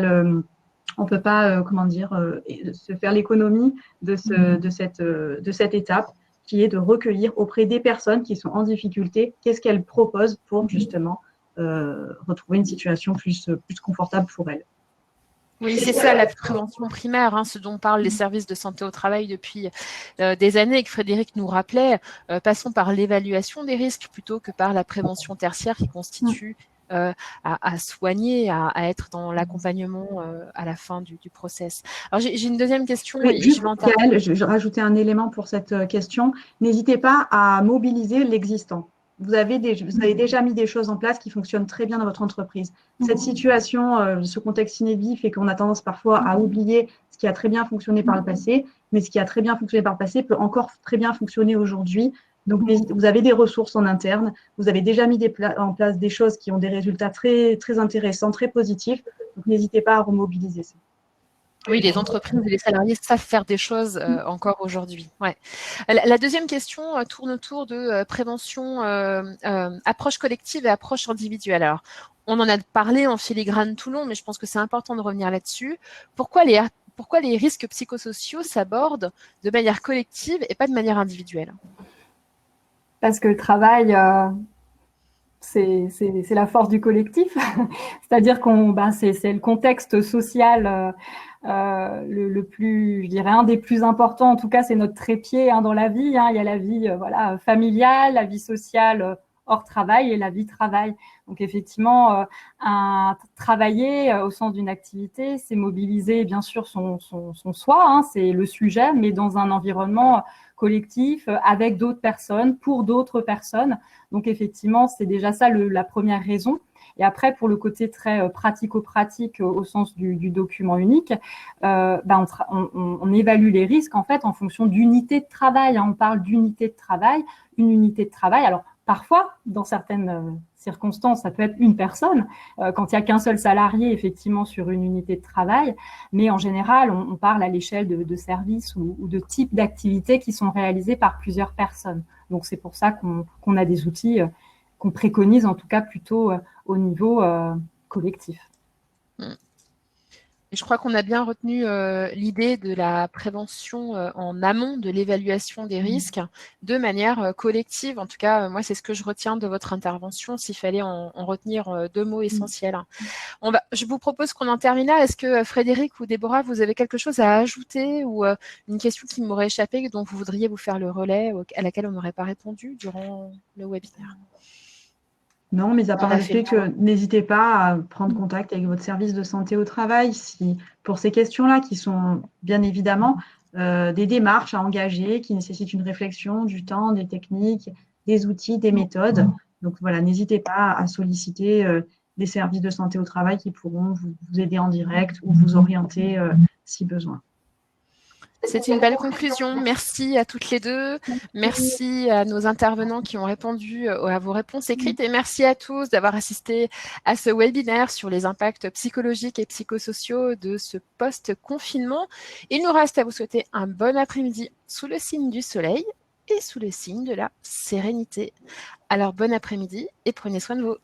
se faire l'économie de cette étape qui est de recueillir auprès des personnes qui sont en difficulté, qu'est-ce qu'elles proposent pour justement retrouver une situation plus confortable pour elles. Oui, c'est ça la prévention primaire, ce dont parlent les services de santé au travail depuis des années et que Frédéric nous rappelait. Passons par l'évaluation des risques plutôt que par la prévention tertiaire qui constitue à soigner, à être dans l'accompagnement à la fin du process. Alors j'ai une deuxième question. Oui, juste, Gaëlle, je rajoutais un élément pour cette question. N'hésitez pas à mobiliser l'existant. Vous avez déjà mis des choses en place qui fonctionnent très bien dans votre entreprise. Cette situation, ce contexte inédit fait qu'on a tendance parfois à oublier ce qui a très bien fonctionné par le passé, mais ce qui a très bien fonctionné par le passé peut encore très bien fonctionner aujourd'hui. Donc, vous avez des ressources en interne, vous avez déjà mis en place des choses qui ont des résultats très, très intéressants, très positifs. Donc, n'hésitez pas à remobiliser ça. Oui, les entreprises et les salariés savent faire des choses encore aujourd'hui. Ouais. La deuxième question tourne autour de prévention, approche collective et approche individuelle. Alors, on en a parlé en filigrane tout long, mais je pense que c'est important de revenir là-dessus. Pourquoi les risques psychosociaux s'abordent de manière collective et pas de manière individuelle? Parce que le travail, c'est la force du collectif. C'est-à-dire c'est le contexte social le plus, je dirais, un des plus importants. En tout cas, c'est notre trépied dans la vie. Il y a la vie familiale, la vie sociale hors travail et la vie travail. Donc, effectivement, travailler au sens d'une activité, c'est mobiliser, bien sûr, son soi, c'est le sujet, mais dans un environnement collectif, avec d'autres personnes, pour d'autres personnes. Donc, effectivement, c'est déjà ça la première raison. Et après, pour le côté très pratico-pratique au sens du document unique, on évalue les risques en fait en fonction d'unités de travail. On parle d'unité de travail, une unité de travail. Alors, parfois, dans certaines circonstances, ça peut être une personne, quand il n'y a qu'un seul salarié, effectivement, sur une unité de travail. Mais en général, on parle à l'échelle de services ou de types d'activités qui sont réalisées par plusieurs personnes. Donc, c'est pour ça qu'on a des outils qu'on préconise, en tout cas, plutôt au niveau collectif. Je crois qu'on a bien retenu l'idée de la prévention en amont de l'évaluation des risques de manière collective. En tout cas, moi, c'est ce que je retiens de votre intervention, s'il fallait en retenir deux mots essentiels. Je vous propose qu'on en termine là. Est-ce que Frédéric ou Déborah, vous avez quelque chose à ajouter ou une question qui m'aurait échappé dont vous voudriez vous faire le relais, à laquelle on n'aurait pas répondu durant le webinaire? Non, mais à part le fait que n'hésitez pas à prendre contact avec votre service de santé au travail pour ces questions-là qui sont bien évidemment des démarches à engager, qui nécessitent une réflexion, du temps, des techniques, des outils, des méthodes. Donc voilà, n'hésitez pas à solliciter les services de santé au travail qui pourront vous aider en direct ou vous orienter si besoin. C'est une belle conclusion. Merci à toutes les deux. Merci à nos intervenants qui ont répondu à vos réponses écrites et merci à tous d'avoir assisté à ce webinaire sur les impacts psychologiques et psychosociaux de ce post-confinement. Il nous reste à vous souhaiter un bon après-midi sous le signe du soleil et sous le signe de la sérénité. Alors, bon après-midi et prenez soin de vous.